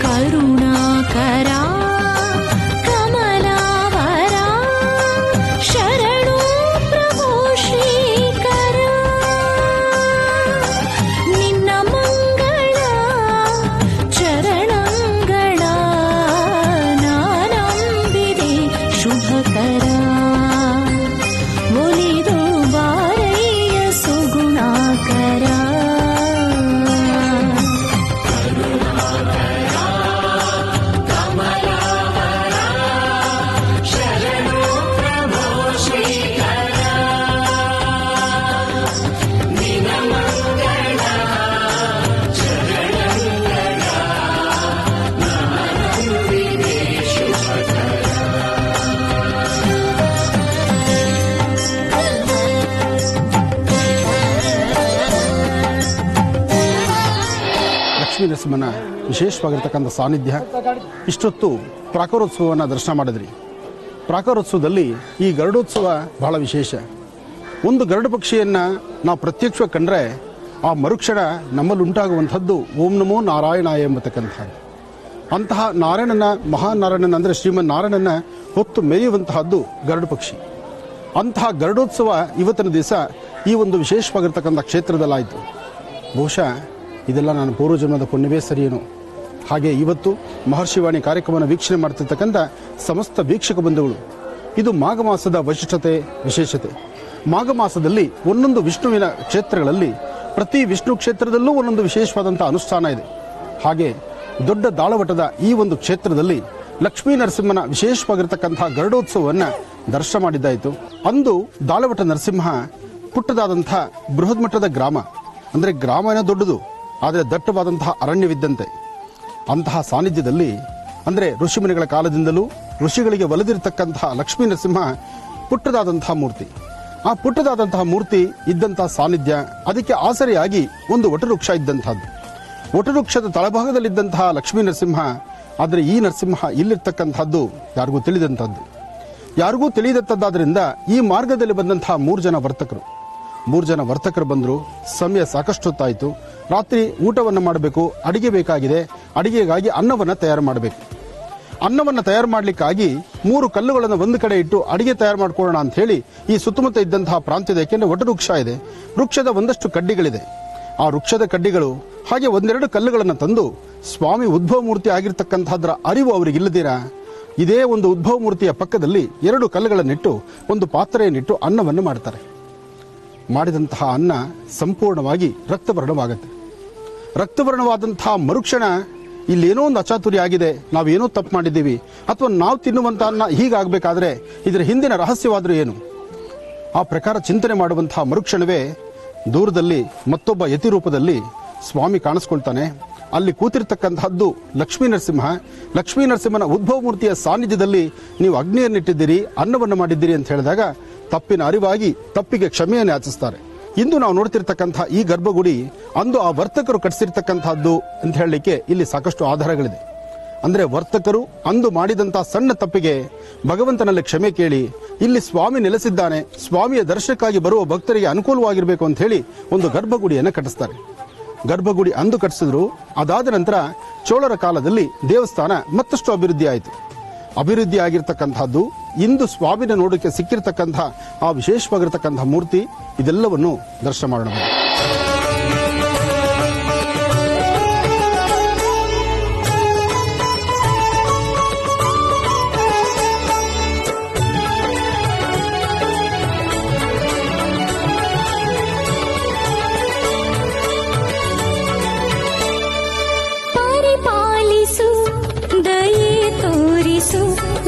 ಕರುಣಾಕರ ಕಮಲಾವರ ಶರಣು ಪ್ರಭು ಶ್ರೀಕರ ನಿನ್ನ ಮಂಗಳ ಚರಣಂಗಳ ನಾನಂಬಿದೆ ಶುಭಕರ ಒಲಿದು ಬಾರಯ್ಯ ಸುಗುಣಾಕರ ಲಕ್ಷ್ಮೀ ನರಸಿಂಹನ ವಿಶೇಷವಾಗಿರ್ತಕ್ಕಂಥ ಸಾನ್ನಿಧ್ಯ. ಇಷ್ಟೊತ್ತು ಪ್ರಾಕಾರೋತ್ಸವವನ್ನು ದರ್ಶನ ಮಾಡಿದ್ರಿ. ಪ್ರಾಕಾರೋತ್ಸವದಲ್ಲಿ ಈ ಗರುಡೋತ್ಸವ ಬಹಳ ವಿಶೇಷ. ಒಂದು ಗರುಡ ಪಕ್ಷಿಯನ್ನು ನಾವು ಪ್ರತ್ಯಕ್ಷವಾಗಿ ಕಂಡ್ರೆ ಆ ಮರುಕ್ಷಣ ನಮ್ಮಲ್ಲಿ ಉಂಟಾಗುವಂಥದ್ದು ಓಂ ನಮೋ ನಾರಾಯಣಾಯ ಎಂಬತಕ್ಕಂಥದ್ದು. ಅಂತಹ ನಾರಾಯಣನ, ಮಹಾನಾರಾಯಣನ ಅಂದರೆ ಶ್ರೀಮನ್ ನಾರಾಯಣನ ಹೊತ್ತು ಮೆರೆಯುವಂತಹದ್ದು ಗರುಡ ಪಕ್ಷಿ. ಅಂತಹ ಗರುಡೋತ್ಸವ ಇವತ್ತಿನ ದಿವಸ ಈ ಒಂದು ವಿಶೇಷವಾಗಿರ್ತಕ್ಕಂಥ ಕ್ಷೇತ್ರದಲ್ಲಾಯಿತು. ಬಹುಶಃ ಇದೆಲ್ಲ ನಾನು ಪೂರ್ವಜನ್ಮದ ಪುಣ್ಯವೇ ಸರಿಯೇನು. ಹಾಗೆ ಇವತ್ತು ಮಹರ್ಷಿವಾಣಿ ಕಾರ್ಯಕ್ರಮವನ್ನು ವೀಕ್ಷಣೆ ಮಾಡ್ತಿರ್ತಕ್ಕಂಥ ಸಮಸ್ತ ವೀಕ್ಷಕ ಬಂಧುಗಳು, ಇದು ಮಾಘ ಮಾಸದ ವೈಶಿಷ್ಟ್ಯತೆ, ವಿಶೇಷತೆ. ಮಾಘ ಮಾಸದಲ್ಲಿ ಒಂದೊಂದು ವಿಷ್ಣುವಿನ ಕ್ಷೇತ್ರಗಳಲ್ಲಿ, ಪ್ರತಿ ವಿಷ್ಣು ಕ್ಷೇತ್ರದಲ್ಲೂ ಒಂದೊಂದು ವಿಶೇಷವಾದಂಥ ಅನುಷ್ಠಾನ ಇದೆ. ಹಾಗೆ ದೊಡ್ಡ ದಾಳವಟದ ಈ ಒಂದು ಕ್ಷೇತ್ರದಲ್ಲಿ ಲಕ್ಷ್ಮೀ ನರಸಿಂಹನ ವಿಶೇಷವಾಗಿರ್ತಕ್ಕಂಥ ಗರುಡೋತ್ಸವವನ್ನು ದರ್ಶನ ಮಾಡಿದ್ದಾಯಿತು. ಅಂದು ದಾಳವಟ ನರಸಿಂಹ ಪುಟ್ಟದಾದಂಥ ಬೃಹತ್ ಮಟ್ಟದ ಗ್ರಾಮ, ಅಂದರೆ ಗ್ರಾಮನೇ ದೊಡ್ಡದು, ಆದರೆ ದಟ್ಟವಾದಂತಹ ಅರಣ್ಯವಿದ್ದಂತೆ. ಅಂತಹ ಸಾನ್ನಿಧ್ಯದಲ್ಲಿ, ಅಂದರೆ ಋಷಿಮುನಿಗಳ ಕಾಲದಿಂದಲೂ ಋಷಿಗಳಿಗೆ ಒಲಿದಿರತಕ್ಕಂತಹ ಲಕ್ಷ್ಮೀ ನರಸಿಂಹ ಪುಟ್ಟದಾದಂತಹ ಮೂರ್ತಿ. ಆ ಪುಟ್ಟದಾದಂತಹ ಮೂರ್ತಿ ಇದ್ದಂತಹ ಸಾನ್ನಿಧ್ಯ, ಅದಕ್ಕೆ ಆಸರೆಯಾಗಿ ಒಂದು ವಟವೃಕ್ಷ ಇದ್ದಂತಹದ್ದು. ವಟವೃಕ್ಷದ ತಳಭಾಗದಲ್ಲಿದ್ದಂತಹ ಲಕ್ಷ್ಮೀ ನರಸಿಂಹ, ಆದರೆ ಈ ನರಸಿಂಹ ಇಲ್ಲಿರ್ತಕ್ಕಂಥದ್ದು ಯಾರಿಗೂ ತಿಳಿದಂಥದ್ದು. ಯಾರಿಗೂ ತಿಳಿದಂಥದ್ದಾದ್ರಿಂದ ಈ ಮಾರ್ಗದಲ್ಲಿ ಬಂದಂತಹ 3 ಜನ ವರ್ತಕರು ಬಂದರು. ಸಮಯ ಸಾಕಷ್ಟು ಹೊತ್ತಾಯಿತು. ರಾತ್ರಿ ಊಟವನ್ನು ಮಾಡಬೇಕು, ಅಡಿಗೆ ಬೇಕಾಗಿದೆ. ಅಡಿಗೆಗಾಗಿ ಅನ್ನವನ್ನು ತಯಾರು ಮಾಡಬೇಕು. ಅನ್ನವನ್ನು ತಯಾರು ಮಾಡಲಿಕ್ಕಾಗಿ 3 ಕಲ್ಲುಗಳನ್ನು ಒಂದು ಕಡೆ ಇಟ್ಟು ಅಡಿಗೆ ತಯಾರು ಮಾಡ್ಕೊಳ್ಳೋಣ ಅಂತ ಹೇಳಿ ಈ ಸುತ್ತಮುತ್ತ ಇದ್ದಂತಹ ಪ್ರಾಂತ್ಯದ, ಯಾಕೆಂದ್ರೆ ವಟವೃಕ್ಷ ಇದೆ, ವೃಕ್ಷದ ಒಂದಷ್ಟು ಕಡ್ಡಿಗಳಿದೆ. ಆ ವೃಕ್ಷದ ಕಡ್ಡಿಗಳು ಹಾಗೆ 1-2 ಕಲ್ಲುಗಳನ್ನು ತಂದು ಸ್ವಾಮಿ ಉದ್ಭವ ಮೂರ್ತಿ ಆಗಿರ್ತಕ್ಕಂಥದ್ರ ಅರಿವು ಅವರಿಗಿಲ್ಲದಿರಾ ಇದೇ ಒಂದು ಉದ್ಭವ ಮೂರ್ತಿಯ ಪಕ್ಕದಲ್ಲಿ 2 ಕಲ್ಲುಗಳನ್ನಿಟ್ಟು ಒಂದು ಪಾತ್ರೆಯನ್ನಿಟ್ಟು ಅನ್ನವನ್ನು ಮಾಡ್ತಾರೆ. ಮಾಡಿದಂತಹ ಅನ್ನ ಸಂಪೂರ್ಣವಾಗಿ ರಕ್ತವರ್ಣವಾಗುತ್ತೆ. ರಕ್ತವರ್ಣವಾದಂತಹ ಮರುಕ್ಷಣ ಇಲ್ಲೇನೋ ಒಂದು ಅಚಾತುರ್ಯ ಆಗಿದೆ, ನಾವೇನೋ ತಪ್ಪು ಮಾಡಿದ್ದೀವಿ, ಅಥವಾ ನಾವು ತಿನ್ನುವಂತಹ ಅನ್ನ ಹೀಗಾಗಬೇಕಾದ್ರೆ ಇದರ ಹಿಂದಿನ ರಹಸ್ಯವಾದರೂ ಏನು? ಆ ಪ್ರಕಾರ ಚಿಂತನೆ ಮಾಡುವಂತಹ ಮರುಕ್ಷಣವೇ ದೂರದಲ್ಲಿ ಮತ್ತೊಬ್ಬ ಯತಿ ರೂಪದಲ್ಲಿ ಸ್ವಾಮಿ ಕಾಣಿಸ್ಕೊಳ್ತಾನೆ. ಅಲ್ಲಿ ಕೂತಿರ್ತಕ್ಕಂತಹದ್ದು ಲಕ್ಷ್ಮೀ ನರಸಿಂಹ. ಲಕ್ಷ್ಮೀ ನರಸಿಂಹನ ಉದ್ಭವ ಮೂರ್ತಿಯ ಸಾನ್ನಿಧ್ಯದಲ್ಲಿ ನೀವು ಅಗ್ನಿಯನ್ನಿಟ್ಟಿದ್ದೀರಿ, ಅನ್ನವನ್ನು ಮಾಡಿದ್ದೀರಿ ಅಂತ ಹೇಳಿದಾಗ ತಪ್ಪಿನ ಅರಿವಾಗಿ ತಪ್ಪಿಗೆ ಕ್ಷಮೆಯನ್ನು ಯಾಚಿಸ್ತಾರೆ. ಇಂದು ನಾವು ನೋಡ್ತಿರ್ತಕ್ಕಂತಹ ಈ ಗರ್ಭಗುಡಿ ಅಂದು ಆ ವರ್ತಕರು ಕಟ್ಟಿಸಿರ್ತಕ್ಕಂತಹದ್ದು ಅಂತ ಹೇಳಲಿಕ್ಕೆ ಇಲ್ಲಿ ಸಾಕಷ್ಟು ಆಧಾರಗಳಿದೆ. ಅಂದ್ರೆ ವರ್ತಕರು ಅಂದು ಮಾಡಿದಂತಹ ಸಣ್ಣ ತಪ್ಪಿಗೆ ಭಗವಂತನಲ್ಲಿ ಕ್ಷಮೆ ಕೇಳಿ ಇಲ್ಲಿ ಸ್ವಾಮಿ ನೆಲೆಸಿದ್ದಾನೆ, ಸ್ವಾಮಿಯ ದರ್ಶನಕ್ಕಾಗಿ ಬರುವ ಭಕ್ತರಿಗೆ ಅನುಕೂಲವಾಗಿರಬೇಕು ಅಂತ ಹೇಳಿ ಒಂದು ಗರ್ಭಗುಡಿಯನ್ನು ಕಟ್ಟಿಸ್ತಾರೆ. ಗರ್ಭಗುಡಿ ಅಂದು ಕಟ್ಟಿಸಿದ್ರು. ಅದಾದ ನಂತರ ಚೋಳರ ಕಾಲದಲ್ಲಿ ದೇವಸ್ಥಾನ ಮತ್ತಷ್ಟು ಅಭಿವೃದ್ಧಿ ಆಯಿತು. ಅಭಿವೃದ್ಧಿ ಆಗಿರ್ತಕ್ಕಂಥದ್ದು ಇಂದು ಸ್ವಾಮಿನ ನೋಡಕ್ಕೆ ಸಿಕ್ಕಿರ್ತಕ್ಕಂತಹ ಆ ವಿಶೇಷವಾಗಿರ್ತಕ್ಕಂತಹ ಮೂರ್ತಿ, ಇದೆಲ್ಲವನ್ನು ದರ್ಶನ ಮಾಡೋಣ.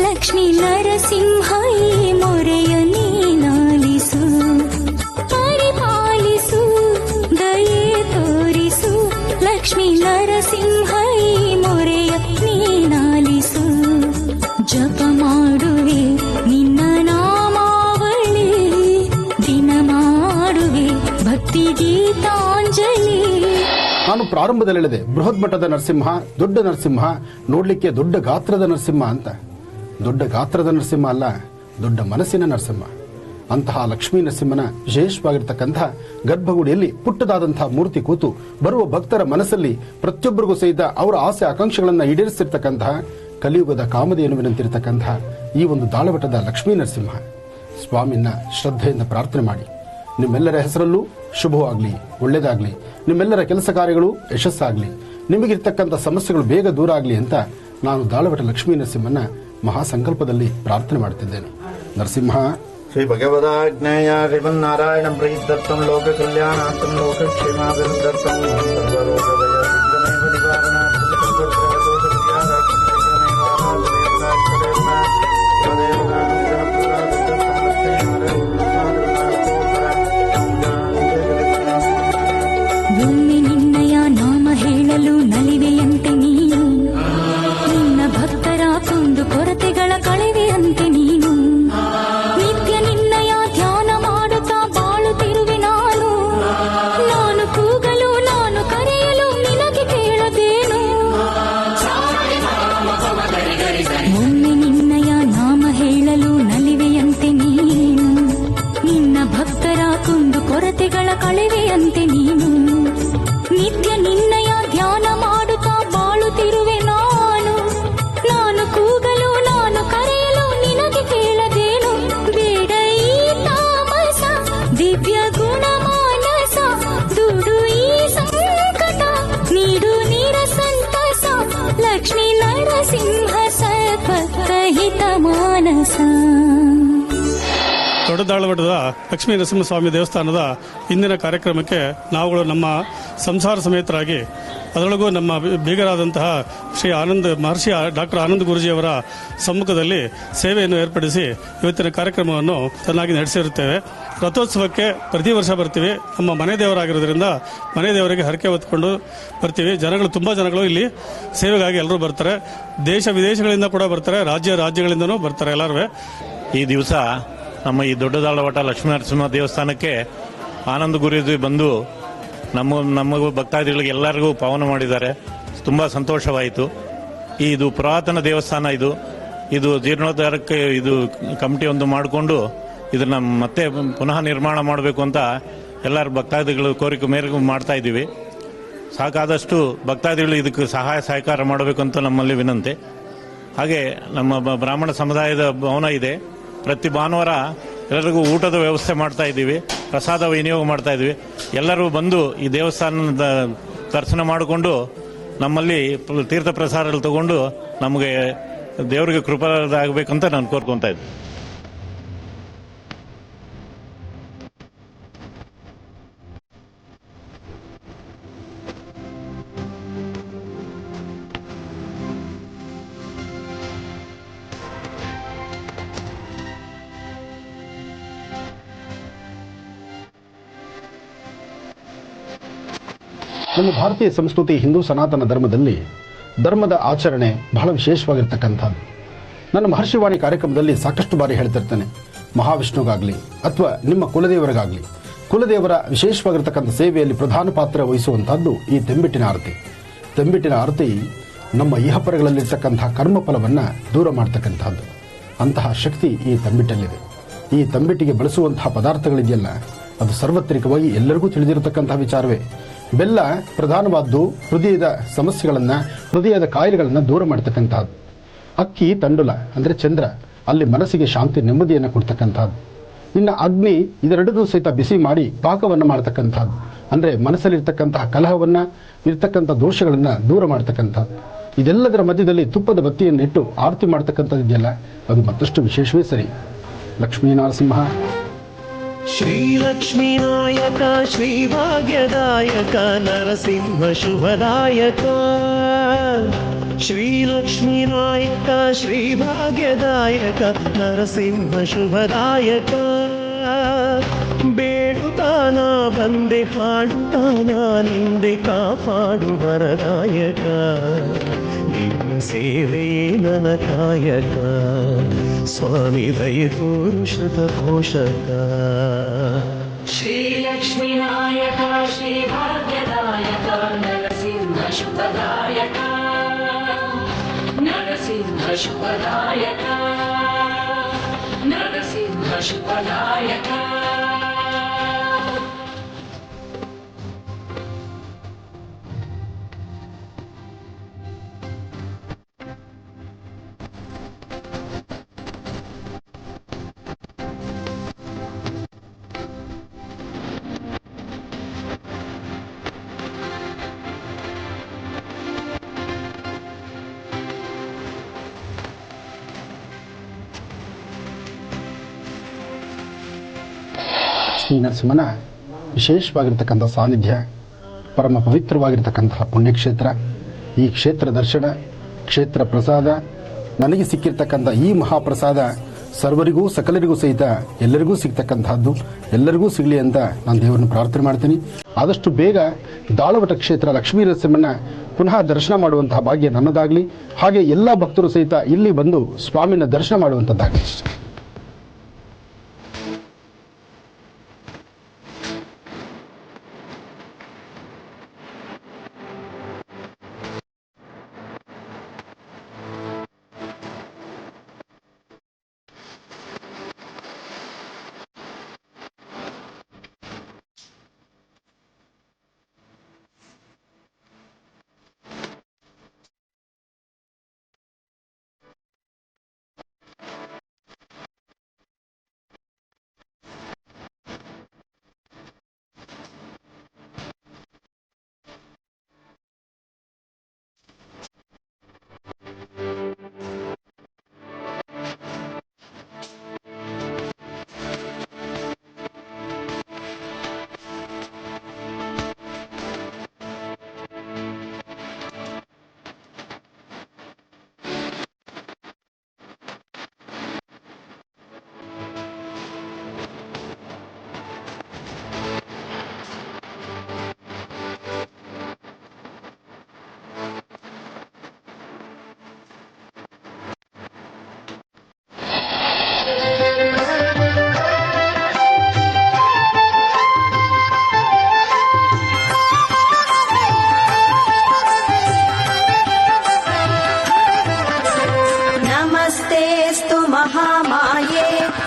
ಲಕ್ಷ್ಮೀ ನರಸಿಂಹ ಈ ಮೊರೆಯ ನೀನಾಲಿಸು, ಪರಿಪಾಲಿಸು, ದಯೆ ತೋರಿಸು. ಲಕ್ಷ್ಮೀ ನರಸಿಂಹ ಈ ಮೊರೆಯ ನೀನಾಲಿಸು. ಜಪ ಮಾಡುವೆ ನಿನ್ನ ನಾಮಾವಳಿ, ದಿನ ಮಾಡುವೆ ಭಕ್ತಿ ಗೀತಾಂಜಲಿ. ನಾನು ಪ್ರಾರಂಭದಲ್ಲಿ ಹೇಳಿದೆ, ಬೃಹತ್ ಮಟ್ಟದ ನರಸಿಂಹ, ದೊಡ್ಡ ನರಸಿಂಹ, ನೋಡ್ಲಿಕ್ಕೆ ದೊಡ್ಡ ಗಾತ್ರದ ನರಸಿಂಹ ಅಂತ. ದೊಡ್ಡ ಗಾತ್ರದ ನರಸಿಂಹ ಅಲ್ಲ, ದೊಡ್ಡ ಮನಸ್ಸಿನ ನರಸಿಂಹ. ಅಂತಹ ಲಕ್ಷ್ಮೀ ನರಸಿಂಹನ ವಿಶೇಷವಾಗಿರ್ತಕ್ಕಂತಹ ಗರ್ಭಗುಡಿಯಲ್ಲಿ ಪುಟ್ಟದಾದಂತಹ ಮೂರ್ತಿ ಕೂತು ಬರುವ ಭಕ್ತರ ಮನಸ್ಸಲ್ಲಿ ಪ್ರತಿಯೊಬ್ಬರಿಗೂ ಸಹಿತ ಅವರ ಆಸೆ ಆಕಾಂಕ್ಷೆಗಳನ್ನು ಈಡೇರಿಸಿರ್ತಕ್ಕಂತಹ ಕಲಿಯುಗದ ಕಾಮಧೇನು ವಿನಂತಿರತಕ್ಕಂತಹ ಈ ಒಂದು ದಾಳವಟದ ಲಕ್ಷ್ಮೀ ನರಸಿಂಹ ಸ್ವಾಮಿನ ಶ್ರದ್ಧೆಯಿಂದ ಪ್ರಾರ್ಥನೆ ಮಾಡಿ. ನಿಮ್ಮೆಲ್ಲರ ಹೆಸರಲ್ಲೂ ಶುಭವಾಗಲಿ, ಒಳ್ಳೆಯದಾಗಲಿ, ನಿಮ್ಮೆಲ್ಲರ ಕೆಲಸ ಕಾರ್ಯಗಳು ಯಶಸ್ಸಾಗಲಿ, ನಿಮಗಿರ್ತಕ್ಕಂಥ ಸಮಸ್ಯೆಗಳು ಬೇಗ ದೂರ ಆಗಲಿ ಅಂತ ನಾನು ದಾಳವಟ ಲಕ್ಷ್ಮೀ ನರಸಿಂಹನ ಮಹಾಸಂಕಲ್ಪದಲ್ಲಿ ಪ್ರಾರ್ಥನೆ ಮಾಡುತ್ತಿದ್ದೇನೆ. ನರಸಿಂಹ ಶ್ರೀ ಭಗವದಾಜ್ಞೇಯ ಶ್ರೀಮನ್ನಾರಾಯಣಂ ಪ್ರಯುಕ್ತಂ ಲೋಕ ಕಲ್ಯಾಣಾರ್ಥಂ ಲೋಕಕ್ಷೇಮಾಭಿವೃದ್ಧರ್ಥಂ ಸರ್ವರೋಗ ಭಯ ವಿಘ್ನಮೇವ ನಿವಾರಣಾರ್ಥಂ ಒಮ್ಮೆ ನಿನ್ನಯ ನಾಮ ಹೇಳಲು ನಲಿವೆಯಂತೆ ನೀನು, ನಿನ್ನ ಭಕ್ತರ ಕುಂದು ಕೊರತೆಗಳ ಕಳೆವೆಯಂತೆ ನೀನು. ನಿತ್ಯ ನಿನ್ನಯ ಧ್ಯಾನ ಮಾಡುತ್ತಾ ಬಾಳುತ್ತಿರುವೆ ನಾನು. ನಾನು ಕೂಗಲು ನಾನು ಕರೆಯಲು ನಿನಗೆ ಕೇಳದೇನು. ಒಮ್ಮೆ ನಿನ್ನಯ ನಾಮ ಹೇಳಲು ನಲಿವೆಯಂತೆ ನೀನು, ನಿನ್ನ ಭಕ್ತರ ಕುಂದು ಕೊರತೆಗಳ ಕಳೆವೆಯಂತೆ ನೀನು. ನಿತ್ಯ ನಿನ್ನಯ ಧ್ಯಾನ ಮಾಡುತ್ತಾ ಬಾಳುತ್ತಿರುವೆ ನಾನು. ನಾನು ಕೂಗಲು ನಾನು ಕರೆಯಲು ನಿನಗೆ ಕೇಳದೇನು. ಬೇಡ ಈ ತಾಮಸ ದಿವ್ಯ ಗುಣ ಮಾನಸ, ದುಡು ಈ ಸಂಕಟ ನೀಡು ನೀರ ಸಂತಸ. ಲಕ್ಷ್ಮೀ ನರಸಿಂಹ ಸತ್ವಹಿತ ಮಾನಸ. ದೊಡ್ಡದಾಳವಟದ ಲಕ್ಷ್ಮೀ ನರಸಿಂಹಸ್ವಾಮಿ ದೇವಸ್ಥಾನದ ಇಂದಿನ ಕಾರ್ಯಕ್ರಮಕ್ಕೆ ನಾವುಗಳು ನಮ್ಮ ಸಂಸಾರ ಸಮೇತರಾಗಿ, ಅದರೊಳಗೂ ನಮ್ಮ ಬೀಗರಾದಂತಹ ಶ್ರೀ ಮಹರ್ಷಿ ಡಾಕ್ಟರ್ ಆನಂದ ಗುರೂಜಿಯವರ ಸಮ್ಮುಖದಲ್ಲಿ ಸೇವೆಯನ್ನು ಏರ್ಪಡಿಸಿ ಇವತ್ತಿನ ಕಾರ್ಯಕ್ರಮವನ್ನು ಚೆನ್ನಾಗಿ ನಡೆಸಿರುತ್ತೇವೆ. ರಥೋತ್ಸವಕ್ಕೆ ಪ್ರತಿ ವರ್ಷ ಬರ್ತೀವಿ. ನಮ್ಮ ಮನೆ ದೇವರಾಗಿರೋದ್ರಿಂದ ಮನೆ ದೇವರಿಗೆ ಹರಕೆ ಹೊತ್ಕೊಂಡು ಬರ್ತೀವಿ. ತುಂಬ ಜನಗಳು ಇಲ್ಲಿ ಸೇವೆಗಾಗಿ ಎಲ್ಲರೂ ಬರ್ತಾರೆ. ದೇಶ ವಿದೇಶಗಳಿಂದ ಕೂಡ ಬರ್ತಾರೆ, ರಾಜ್ಯಗಳಿಂದನೂ ಬರ್ತಾರೆ ಎಲ್ಲರೂ. ಈ ದಿವಸ ನಮ್ಮ ಈ ದೊಡ್ಡದಾಳವಟ ಲಕ್ಷ್ಮೀನರಸಿಂಹ ದೇವಸ್ಥಾನಕ್ಕೆ ಆನಂದ ಗುರೂಜಿ ಬಂದು ನಮಗೂ ಭಕ್ತಾದಿಗಳಿಗೆ ಎಲ್ಲರಿಗೂ ಪಾವನ ಮಾಡಿದ್ದಾರೆ. ತುಂಬ ಸಂತೋಷವಾಯಿತು. ಇದು ಪುರಾತನ ದೇವಸ್ಥಾನ. ಇದು ಜೀರ್ಣೋದ್ಧಾರಕ್ಕೆ ಇದು ಕಮಿಟಿ ಒಂದು ಮಾಡಿಕೊಂಡು ಇದನ್ನ ಮತ್ತೆ ಪುನಃ ನಿರ್ಮಾಣ ಮಾಡಬೇಕು ಅಂತ ಎಲ್ಲರ ಭಕ್ತಾದಿಗಳು ಕೋರಿಕೆ ಮೇರೆಗೂ ಮಾಡ್ತಾ ಇದ್ದೀವಿ. ಸಾಕಾದಷ್ಟು ಭಕ್ತಾದಿಗಳು ಇದಕ್ಕೆ ಸಹಾಯ ಸಹಕಾರ ಮಾಡಬೇಕು ಅಂತ ನಮ್ಮಲ್ಲಿ ವಿನಂತಿ. ಹಾಗೆ ನಮ್ಮ ಬ್ರಾಹ್ಮಣ ಸಮುದಾಯದ ಭವನ ಇದೆ. ಪ್ರತಿ ಭಾನುವಾರ ಎಲ್ಲರಿಗೂ ಊಟದ ವ್ಯವಸ್ಥೆ ಮಾಡ್ತಾ ಇದ್ದೀವಿ, ಪ್ರಸಾದ ವಿನಿಯೋಗ ಮಾಡ್ತಾ ಇದ್ದೀವಿ. ಎಲ್ಲರೂ ಬಂದು ಈ ದೇವಸ್ಥಾನದ ದರ್ಶನ ಮಾಡಿಕೊಂಡು ನಮ್ಮಲ್ಲಿ ತೀರ್ಥ ಪ್ರಸಾದ ತಗೊಂಡು ನಮಗೆ ದೇವರಿಗೆ ಕೃಪಾದಾಗಬೇಕಂತ ನಾನು ಕೋರ್ಕೊತಾ ಇದ್ದೆ. ನಮ್ಮ ಭಾರತೀಯ ಸಂಸ್ಕೃತಿ ಹಿಂದೂ ಸನಾತನ ಧರ್ಮದಲ್ಲಿ ಧರ್ಮದ ಆಚರಣೆ ಬಹಳ ವಿಶೇಷವಾಗಿರ್ತಕ್ಕಂಥದ್ದು. ನನ್ನ ಮಹರ್ಷಿವಾಣಿ ಕಾರ್ಯಕ್ರಮದಲ್ಲಿ ಸಾಕಷ್ಟು ಬಾರಿ ಹೇಳ್ತಿರ್ತೇನೆ, ಮಹಾವಿಷ್ಣುಗಾಗಲಿ ಅಥವಾ ನಿಮ್ಮ ಕುಲದೇವರಿಗಾಗಲಿ, ಕುಲದೇವರ ವಿಶೇಷವಾಗಿರ್ತಕ್ಕಂಥ ಸೇವೆಯಲ್ಲಿ ಪ್ರಧಾನ ಪಾತ್ರ ವಹಿಸುವಂತಹದ್ದು ಈ ತೆಂಬಿಟ್ಟಿನ ಆರತಿ. ತೆಂಬಿಟ್ಟಿನ ಆರತಿ ನಮ್ಮ ಇಹಪರಗಳಲ್ಲಿರ್ತಕ್ಕಂತಹ ಕರ್ಮಫಲವನ್ನು ದೂರ ಮಾಡ್ತಕ್ಕಂಥದ್ದು. ಅಂತಹ ಶಕ್ತಿ ಈ ತಂಬಿಟ್ಟಲ್ಲಿದೆ. ಈ ತಂಬಿಟ್ಟಿಗೆ ಬಳಸುವಂತಹ ಪದಾರ್ಥಗಳಿದೆಯಲ್ಲ, ಅದು ಸಾರ್ವತ್ರಿಕವಾಗಿ ಎಲ್ಲರಿಗೂ ತಿಳಿದಿರತಕ್ಕಂತಹ ವಿಚಾರವೇ. ಬೆಲ್ಲ ಪ್ರಧಾನವಾದ್ದು ಹೃದಯದ ಸಮಸ್ಯೆಗಳನ್ನು, ಹೃದಯದ ಕಾಯಿಲೆಗಳನ್ನು ದೂರ ಮಾಡ್ತಕ್ಕಂಥದ್ದು. ಅಕ್ಕಿ ತಂಡುಲ ಅಂದರೆ ಚಂದ್ರ, ಅಲ್ಲಿ ಮನಸ್ಸಿಗೆ ಶಾಂತಿ ನೆಮ್ಮದಿಯನ್ನು ಕೊಡ್ತಕ್ಕಂಥದ್ದು. ಇನ್ನು ಅಗ್ನಿ ಇದೆರಡನ್ನೂ ಸಹಿತ ಬಿಸಿ ಮಾಡಿ ಪಾಕವನ್ನು ಮಾಡ್ತಕ್ಕಂಥದ್ದು, ಅಂದರೆ ಮನಸ್ಸಲ್ಲಿರ್ತಕ್ಕಂತಹ ಕಲಹವನ್ನು, ಇರ್ತಕ್ಕಂಥ ದೋಷಗಳನ್ನು ದೂರ ಮಾಡ್ತಕ್ಕಂಥದ್ದು. ಇದೆಲ್ಲದರ ಮಧ್ಯದಲ್ಲಿ ತುಪ್ಪದ ಬತ್ತಿಯನ್ನಿಟ್ಟು ಆರತಿ ಮಾಡ್ತಕ್ಕಂಥದ್ದು ಇದೆಯಲ್ಲ, ಅದು ಮತ್ತಷ್ಟು ವಿಶೇಷವೇ ಸರಿ. ಲಕ್ಷ್ಮೀ ನರಸಿಂಹ ಶ್ರೀಲಕ್ಷ್ಮೀ ನಾಯಕ ಶ್ರೀ ಭಾಗ್ಯದಾಯಕ ನರಸಿಂಹ ಶುಭದಾಯಕ. ಶ್ರೀಲಕ್ಷ್ಮೀ ನಾಯಕ ಶ್ರೀ ಭಾಗ್ಯದಾಯಕ ನರಸಿಂಹ ಶುಭದಾಯಕ. ಬೇಡುತ್ತಾನ ಬಂದೆ ಹಾಡುತ್ತಾನ ನಿಂದೆ ಕಾಪಾಡು ವರದಾಯಕ. ನಿಮ್ಮ ಸೇವೆಯೇ ನನ್ನ ಕಾಯಕ, ಸ್ವಾಮಿ ದಯತೋರು ಶ್ರುತ ಪೋಷಕ. ಶ್ರೀಲಕ್ಷ್ಮೀ ನಾಯಕ ಶ್ರೀ ಭಾಗ್ಯದಾಯಕ ನರಸಿಂಹ ಶುಭದಾಯಕ. ನರಸಿಂಹ ಶುಭದಾಯಕ. ನರಸಿಂಹ शुभदायक ಶ್ರೀ ನರಸಿಂಹನ ವಿಶೇಷವಾಗಿರ್ತಕ್ಕಂಥ ಸಾನ್ನಿಧ್ಯ, ಪರಮ ಪವಿತ್ರವಾಗಿರ್ತಕ್ಕಂತಹ ಪುಣ್ಯಕ್ಷೇತ್ರ, ಈ ಕ್ಷೇತ್ರ ದರ್ಶನ, ಕ್ಷೇತ್ರ ಪ್ರಸಾದ, ನನಗೆ ಸಿಕ್ಕಿರ್ತಕ್ಕಂಥ ಈ ಮಹಾಪ್ರಸಾದ ಸರ್ವರಿಗೂ ಸಕಲರಿಗೂ ಸಹಿತ ಎಲ್ಲರಿಗೂ ಸಿಗ್ತಕ್ಕಂಥದ್ದು, ಎಲ್ಲರಿಗೂ ಸಿಗಲಿ ಅಂತ ನಾನು ದೇವರನ್ನು ಪ್ರಾರ್ಥನೆ ಮಾಡ್ತೀನಿ. ಆದಷ್ಟು ಬೇಗ ದಾಳವಟ ಕ್ಷೇತ್ರ ಲಕ್ಷ್ಮೀ ನರಸಿಂಹನ ಪುನಃ ದರ್ಶನ ಮಾಡುವಂತಹ ಭಾಗ್ಯ ನನ್ನದಾಗಲಿ, ಹಾಗೆ ಎಲ್ಲ ಭಕ್ತರು ಸಹಿತ ಇಲ್ಲಿ ಬಂದು ಸ್ವಾಮಿನ ದರ್ಶನ ಮಾಡುವಂಥದ್ದಾಗಲಿ.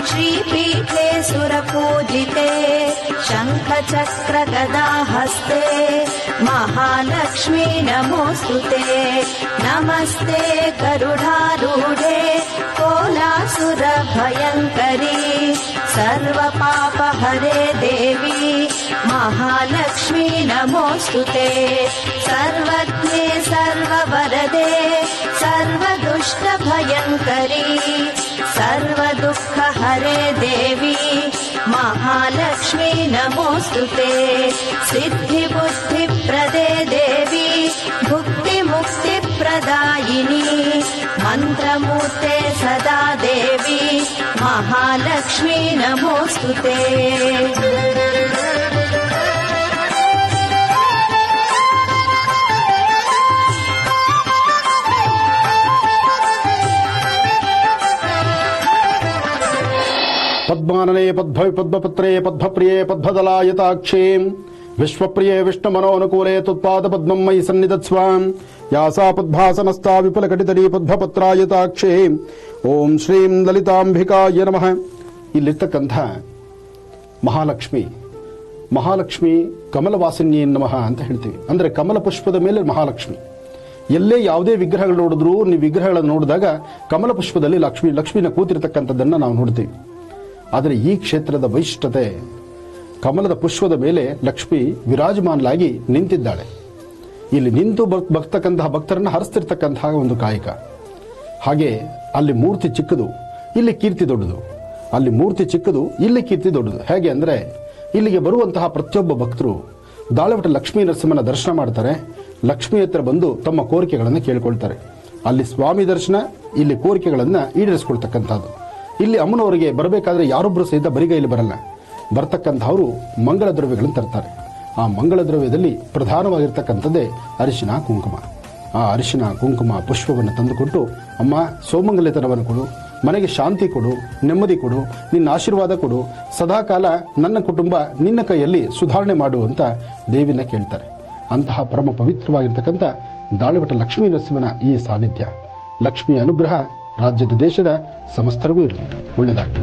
श्रीपीठे सुरपूजिते शङ्खचक्र गदाहस्ते महालक्ष्मी नमोऽस्तुते। नमस्ते गरुडारूढे कोलासुरभयङ्करी सर्वपापहरे देवी महालक्ष्मी नमोऽस्तुते। सर्वज्ञे सर्ववरदे सर्वदुष्टभयङ्करी सर्वदुःखहरे देवी महालक्ष्मी नमोऽस्तुते। सिद्धिबुद्धिप्रदे देवी भुक्तिमुक्तिप्रदायिनी मन्त्रमूर्ते सदा देवी महालक्ष्मी नमोऽस्तुते। पद्मानने पद्भवि पद्मपत्रे पद्मप्रिये पद्मदलायताक्षे विश्वप्रिये विष्णुमनोनुकूले तुत्पाद पद्मं मयि सन्निधत्स्व या सा पद्भासनस्था विपुलकटितली पद्मपत्रायताक्षे ओं श्रीं ललितांबिकाय नमः। इल्लिರ್ತಕ್ಕಂಥ ಮಹಾಲಕ್ಷ್ಮಿ ಮಹಾಲಕ್ಷ್ಮಿ ಕಮಲವಾಸಿನ್ಯೇ ನಮಃ ಅಂತ ಹೇಳ್ತೀವಿ. ಅಂದ್ರೆ ಕಮಲ ಪುಷ್ಪದ ಮೇಲೆ ಮಹಾಲಕ್ಷ್ಮಿ. ಎಲ್ಲೇ ಯಾವುದೇ ವಿಗ್ರಹಗಳು ನೋಡಿದ್ರು ನೀವು ವಿಗ್ರಹಗಳನ್ನು ನೋಡಿದಾಗ ಕಮಲ ಪುಷ್ಪದಲ್ಲಿ ಲಕ್ಷ್ಮಿನ ಕೂತಿರ್ತಕ್ಕಂಥದ್ದನ್ನ ನಾವು ನೋಡ್ತೀವಿ. ಆದರೆ ಈ ಕ್ಷೇತ್ರದ ವೈಶಿಷ್ಟ್ಯತೆ ಕಮಲದ ಪುಷ್ಪದ ಮೇಲೆ ಲಕ್ಷ್ಮಿ ವಿರಾಜಮಾನಲಾಗಿ ನಿಂತಿದ್ದಾಳೆ. ಇಲ್ಲಿ ನಿಂತು ಬರ್ತಕ್ಕಂತಹ ಭಕ್ತರನ್ನ ಹರಿಸ್ತಿರ್ತಕ್ಕಂತಹ ಒಂದು ಕಾಯಕ. ಹಾಗೆ ಅಲ್ಲಿ ಮೂರ್ತಿ ಚಿಕ್ಕದು, ಇಲ್ಲಿ ಕೀರ್ತಿ ದೊಡ್ಡದು. ಅಲ್ಲಿ ಮೂರ್ತಿ ಚಿಕ್ಕದು, ಇಲ್ಲಿ ಕೀರ್ತಿ ದೊಡ್ಡದು. ಹೇಗೆ ಅಂದ್ರೆ ಇಲ್ಲಿಗೆ ಬರುವಂತಹ ಪ್ರತಿಯೊಬ್ಬ ಭಕ್ತರು ದಾಳವಟ ಲಕ್ಷ್ಮೀ ನರಸಿಂಹನ ದರ್ಶನ ಮಾಡ್ತಾರೆ. ಲಕ್ಷ್ಮಿ ಹತ್ರ ಬಂದು ತಮ್ಮ ಕೋರಿಕೆಗಳನ್ನು ಕೇಳ್ಕೊಳ್ತಾರೆ. ಅಲ್ಲಿ ಸ್ವಾಮಿ ದರ್ಶನ, ಇಲ್ಲಿ ಕೋರಿಕೆಗಳನ್ನ ಈಡೇರಿಸಿಕೊಳ್ತಕ್ಕಂಥದ್ದು. ಇಲ್ಲಿ ಅಮ್ಮನವರಿಗೆ ಬರಬೇಕಾದ್ರೆ ಯಾರೊಬ್ಬರು ಸಹಿತ ಬರಿಗೈಲಿ ಬರಲ್ಲ. ಬರ್ತಕ್ಕಂಥವರು ಮಂಗಳ ದ್ರವ್ಯಗಳನ್ನು ತರ್ತಾರೆ. ಆ ಮಂಗಳ ದ್ರವ್ಯದಲ್ಲಿ ಪ್ರಧಾನವಾಗಿರ್ತಕ್ಕಂಥದ್ದೇ ಅರಿಶಿನ ಕುಂಕುಮ. ಆ ಅರಿಶಿನ ಕುಂಕುಮ ಪುಷ್ಪವನ್ನು ತಂದುಕೊಟ್ಟು, ಅಮ್ಮ ಸೌಮಂಗಲ್ಯತನವನ್ನು ಕೊಡು, ಮನೆಗೆ ಶಾಂತಿ ಕೊಡು, ನೆಮ್ಮದಿ ಕೊಡು, ನಿನ್ನ ಆಶೀರ್ವಾದ ಕೊಡು, ಸದಾಕಾಲ ನನ್ನ ಕುಟುಂಬ ನಿನ್ನ ಕೈಯಲ್ಲಿ ಸುಧಾರಣೆ ಮಾಡು ಅಂತ ದೇವಿನ ಕೇಳ್ತಾರೆ. ಅಂತಹ ಪರಮ ಪವಿತ್ರವಾಗಿರ್ತಕ್ಕಂಥ ದಾಳವಟ ಲಕ್ಷ್ಮೀ ನರಸಿಂಹನ ಈ ಸಾನ್ನಿಧ್ಯ, ಲಕ್ಷ್ಮಿಯ ಅನುಗ್ರಹ ರಾಜ್ಯದ ದೇಶದ ಸಮಸ್ತರಿಗೂ ಇರಲಿ. ಒಳ್ಳೆಯದಾಗಲಿ.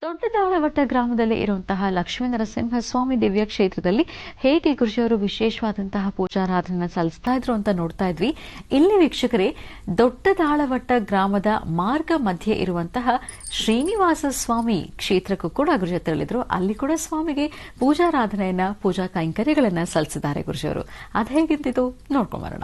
ದೊಡ್ಡದಾಳವಟ್ಟ ಗ್ರಾಮದಲ್ಲಿ ಇರುವಂತಹ ಲಕ್ಷ್ಮೀ ನರಸಿಂಹಸ್ವಾಮಿ ದಿವ್ಯ ಕ್ಷೇತ್ರದಲ್ಲಿ ಹೇಗೆ ಗುರುಜಿಯವರು ವಿಶೇಷವಾದಂತಹ ಪೂಜಾರಾಧನೆ ಸಲ್ಲಿಸ್ತಾ ಇದ್ರು ಅಂತ ನೋಡ್ತಾ ಇದ್ವಿ. ಇಲ್ಲಿ ವೀಕ್ಷಕರೇ, ದೊಡ್ಡದಾಳವಟ್ಟ ಗ್ರಾಮದ ಮಾರ್ಗ ಮಧ್ಯೆ ಇರುವಂತಹ ಶ್ರೀನಿವಾಸ ಸ್ವಾಮಿ ಕ್ಷೇತ್ರಕ್ಕೂ ಕೂಡ ಗುರುಜಿ ತೆರಳಿದ್ರು. ಅಲ್ಲಿ ಕೂಡ ಸ್ವಾಮಿಗೆ ಪೂಜಾರಾಧನೆಯನ್ನ, ಪೂಜಾ ಕೈಂಕರ್ಯಗಳನ್ನ ಸಲ್ಲಿಸಿದ್ದಾರೆ ಗುರುಜಿಯವರು. ಅದು ಹೇಗಿದ್ದಿತು ನೋಡ್ಕೊಂಬರೋಣ.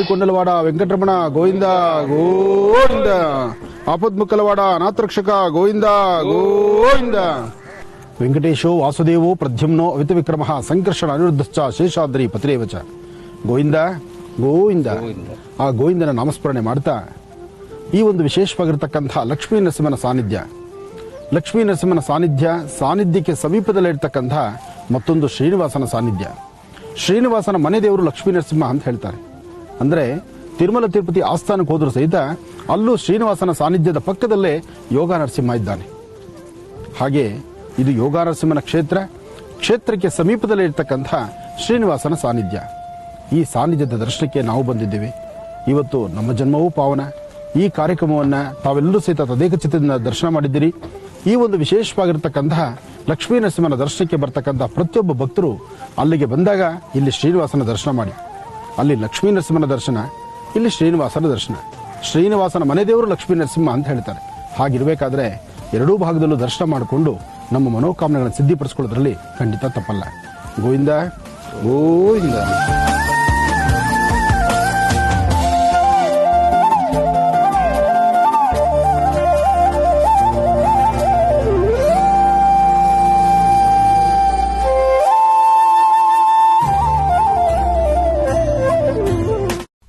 ఏడుకొండలవాడ వెంకటరమణ గోవింద గోవింద, ఆపద్ముక్కలవాడ అనాథరక్షక గోవింద గోవింద. వెంకటేశో వాసుదేవో ప్రద్యుమ్నో అవిత విక్రమ సంకర్షణ అనిరుద్ధశ్చ ಶೇಷಾದ್ರಿ ಪತಿರೇವಚ ಗೋವಿಂದ ಗೋವಿಂದ. ಆ ಗೋವಿಂದನ ನಾಮಸ್ಮರಣೆ ಮಾಡ್ತಾ ಈ ಒಂದು ವಿಶೇಷವಾಗಿರ್ತಕ್ಕಂಥ ಲಕ್ಷ್ಮೀ ನರಸಿಂಹನ ಸಾನ್ನಿಧ್ಯಕ್ಕೆ ಸಮೀಪದಲ್ಲಿರ್ತಕ್ಕಂಥ ಮತ್ತೊಂದು ಶ್ರೀನಿವಾಸನ ಸಾನ್ನಿಧ್ಯ. ಶ್ರೀನಿವಾಸನ ಮನೆ ದೇವರು ಲಕ್ಷ್ಮೀ ನರಸಿಂಹ ಅಂತ ಹೇಳ್ತಾರೆ. ಅಂದ್ರೆ ತಿರುಮಲ ತಿರುಪತಿ ಆಸ್ಥಾನಕ್ಕೆ ಹೋದರೂ ಸಹಿತ ಅಲ್ಲೂ ಶ್ರೀನಿವಾಸನ ಸಾನ್ನಿಧ್ಯದ ಪಕ್ಕದಲ್ಲೇ ಯೋಗ ನರಸಿಂಹ ಇದ್ದಾನೆ. ಹಾಗೆ ಇದು ಯೋಗ ನರಸಿಂಹನ ಕ್ಷೇತ್ರಕ್ಕೆ ಸಮೀಪದಲ್ಲೇ ಇರತಕ್ಕಂಥ ಶ್ರೀನಿವಾಸನ ಸಾನ್ನಿಧ್ಯ. ಈ ಸಾನ್ನಿಧ್ಯದ ದರ್ಶನಕ್ಕೆ ನಾವು ಬಂದಿದ್ದೇವೆ. ಇವತ್ತು ನಮ್ಮ ಜನ್ಮವೂ ಪಾವನ. ಈ ಕಾರ್ಯಕ್ರಮವನ್ನು ತಾವೆಲ್ಲರೂ ಸಹಿತ ತದೇಕ ಚಿತ್ತದಿಂದ ದರ್ಶನ ಮಾಡಿದ್ದೀರಿ. ಈ ಒಂದು ವಿಶೇಷವಾಗಿರ್ತಕ್ಕಂತಹ ಲಕ್ಷ್ಮೀ ನರಸಿಂಹನ ದರ್ಶನಕ್ಕೆ ಬರ್ತಕ್ಕಂಥ ಪ್ರತಿಯೊಬ್ಬ ಭಕ್ತರು ಅಲ್ಲಿಗೆ ಬಂದಾಗ ಇಲ್ಲಿ ಶ್ರೀನಿವಾಸನ ದರ್ಶನ ಮಾಡಿ. ಅಲ್ಲಿ ಲಕ್ಷ್ಮೀ ನರಸಿಂಹನ ದರ್ಶನ, ಇಲ್ಲಿ ಶ್ರೀನಿವಾಸನ ದರ್ಶನ. ಶ್ರೀನಿವಾಸನ ಮನೆ ದೇವರು ಲಕ್ಷ್ಮೀ ನರಸಿಂಹ ಅಂತ ಹೇಳ್ತಾರೆ. ಹಾಗಿರಬೇಕಾದ್ರೆ ಎರಡೂ ಭಾಗದಲ್ಲೂ ದರ್ಶನ ಮಾಡಿಕೊಂಡು ನಮ್ಮ ಮನೋಕಾಮನೆಗಳನ್ನು ಸಿದ್ಧಿಪಡಿಸಿಕೊಳ್ಳೋದ್ರಲ್ಲಿ ಖಂಡಿತ ತಪ್ಪಲ್ಲ. ಗೋವಿಂದ ಗೋವಿಂದ.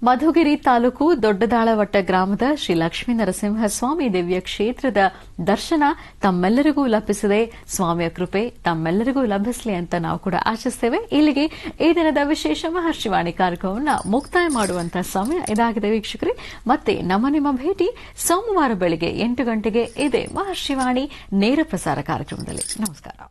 ಮಧುಗಿರಿ ತಾಲೂಕು ದೊಡ್ಡದಾಳವಟ್ಟ ಗ್ರಾಮದ ಶ್ರೀ ಲಕ್ಷ್ಮೀ ನರಸಿಂಹಸ್ವಾಮಿ ದಿವ್ಯ ಕ್ಷೇತ್ರದ ದರ್ಶನ ತಮ್ಮೆಲ್ಲರಿಗೂ ಲಭಿಸಿದೆ. ಸ್ವಾಮಿಯ ಕೃಪೆ ತಮ್ಮೆಲ್ಲರಿಗೂ ಲಭಿಸಲಿ ಅಂತ ನಾವು ಕೂಡ ಆಶಿಸ್ತೇವೆ. ಇಲ್ಲಿಗೆ ಈ ದಿನದ ವಿಶೇಷ ಮಹರ್ಷಿವಾಣಿ ಕಾರ್ಯಕ್ರಮವನ್ನು ಮುಕ್ತಾಯ ಮಾಡುವಂತಹ ಸಮಯ ಇದಾಗಿದೆ ವೀಕ್ಷಕರೇ. ಮತ್ತೆ ನಿಮ್ಮ ಭೇಟಿ ಸೋಮವಾರ ಬೆಳಗ್ಗೆ 8 ಗಂಟೆಗೆ ಇದೆ ಮಹರ್ಷಿವಾಣಿ ನೇರ ಪ್ರಸಾರ ಕಾರ್ಯಕ್ರಮದಲ್ಲಿ. ನಮಸ್ಕಾರ.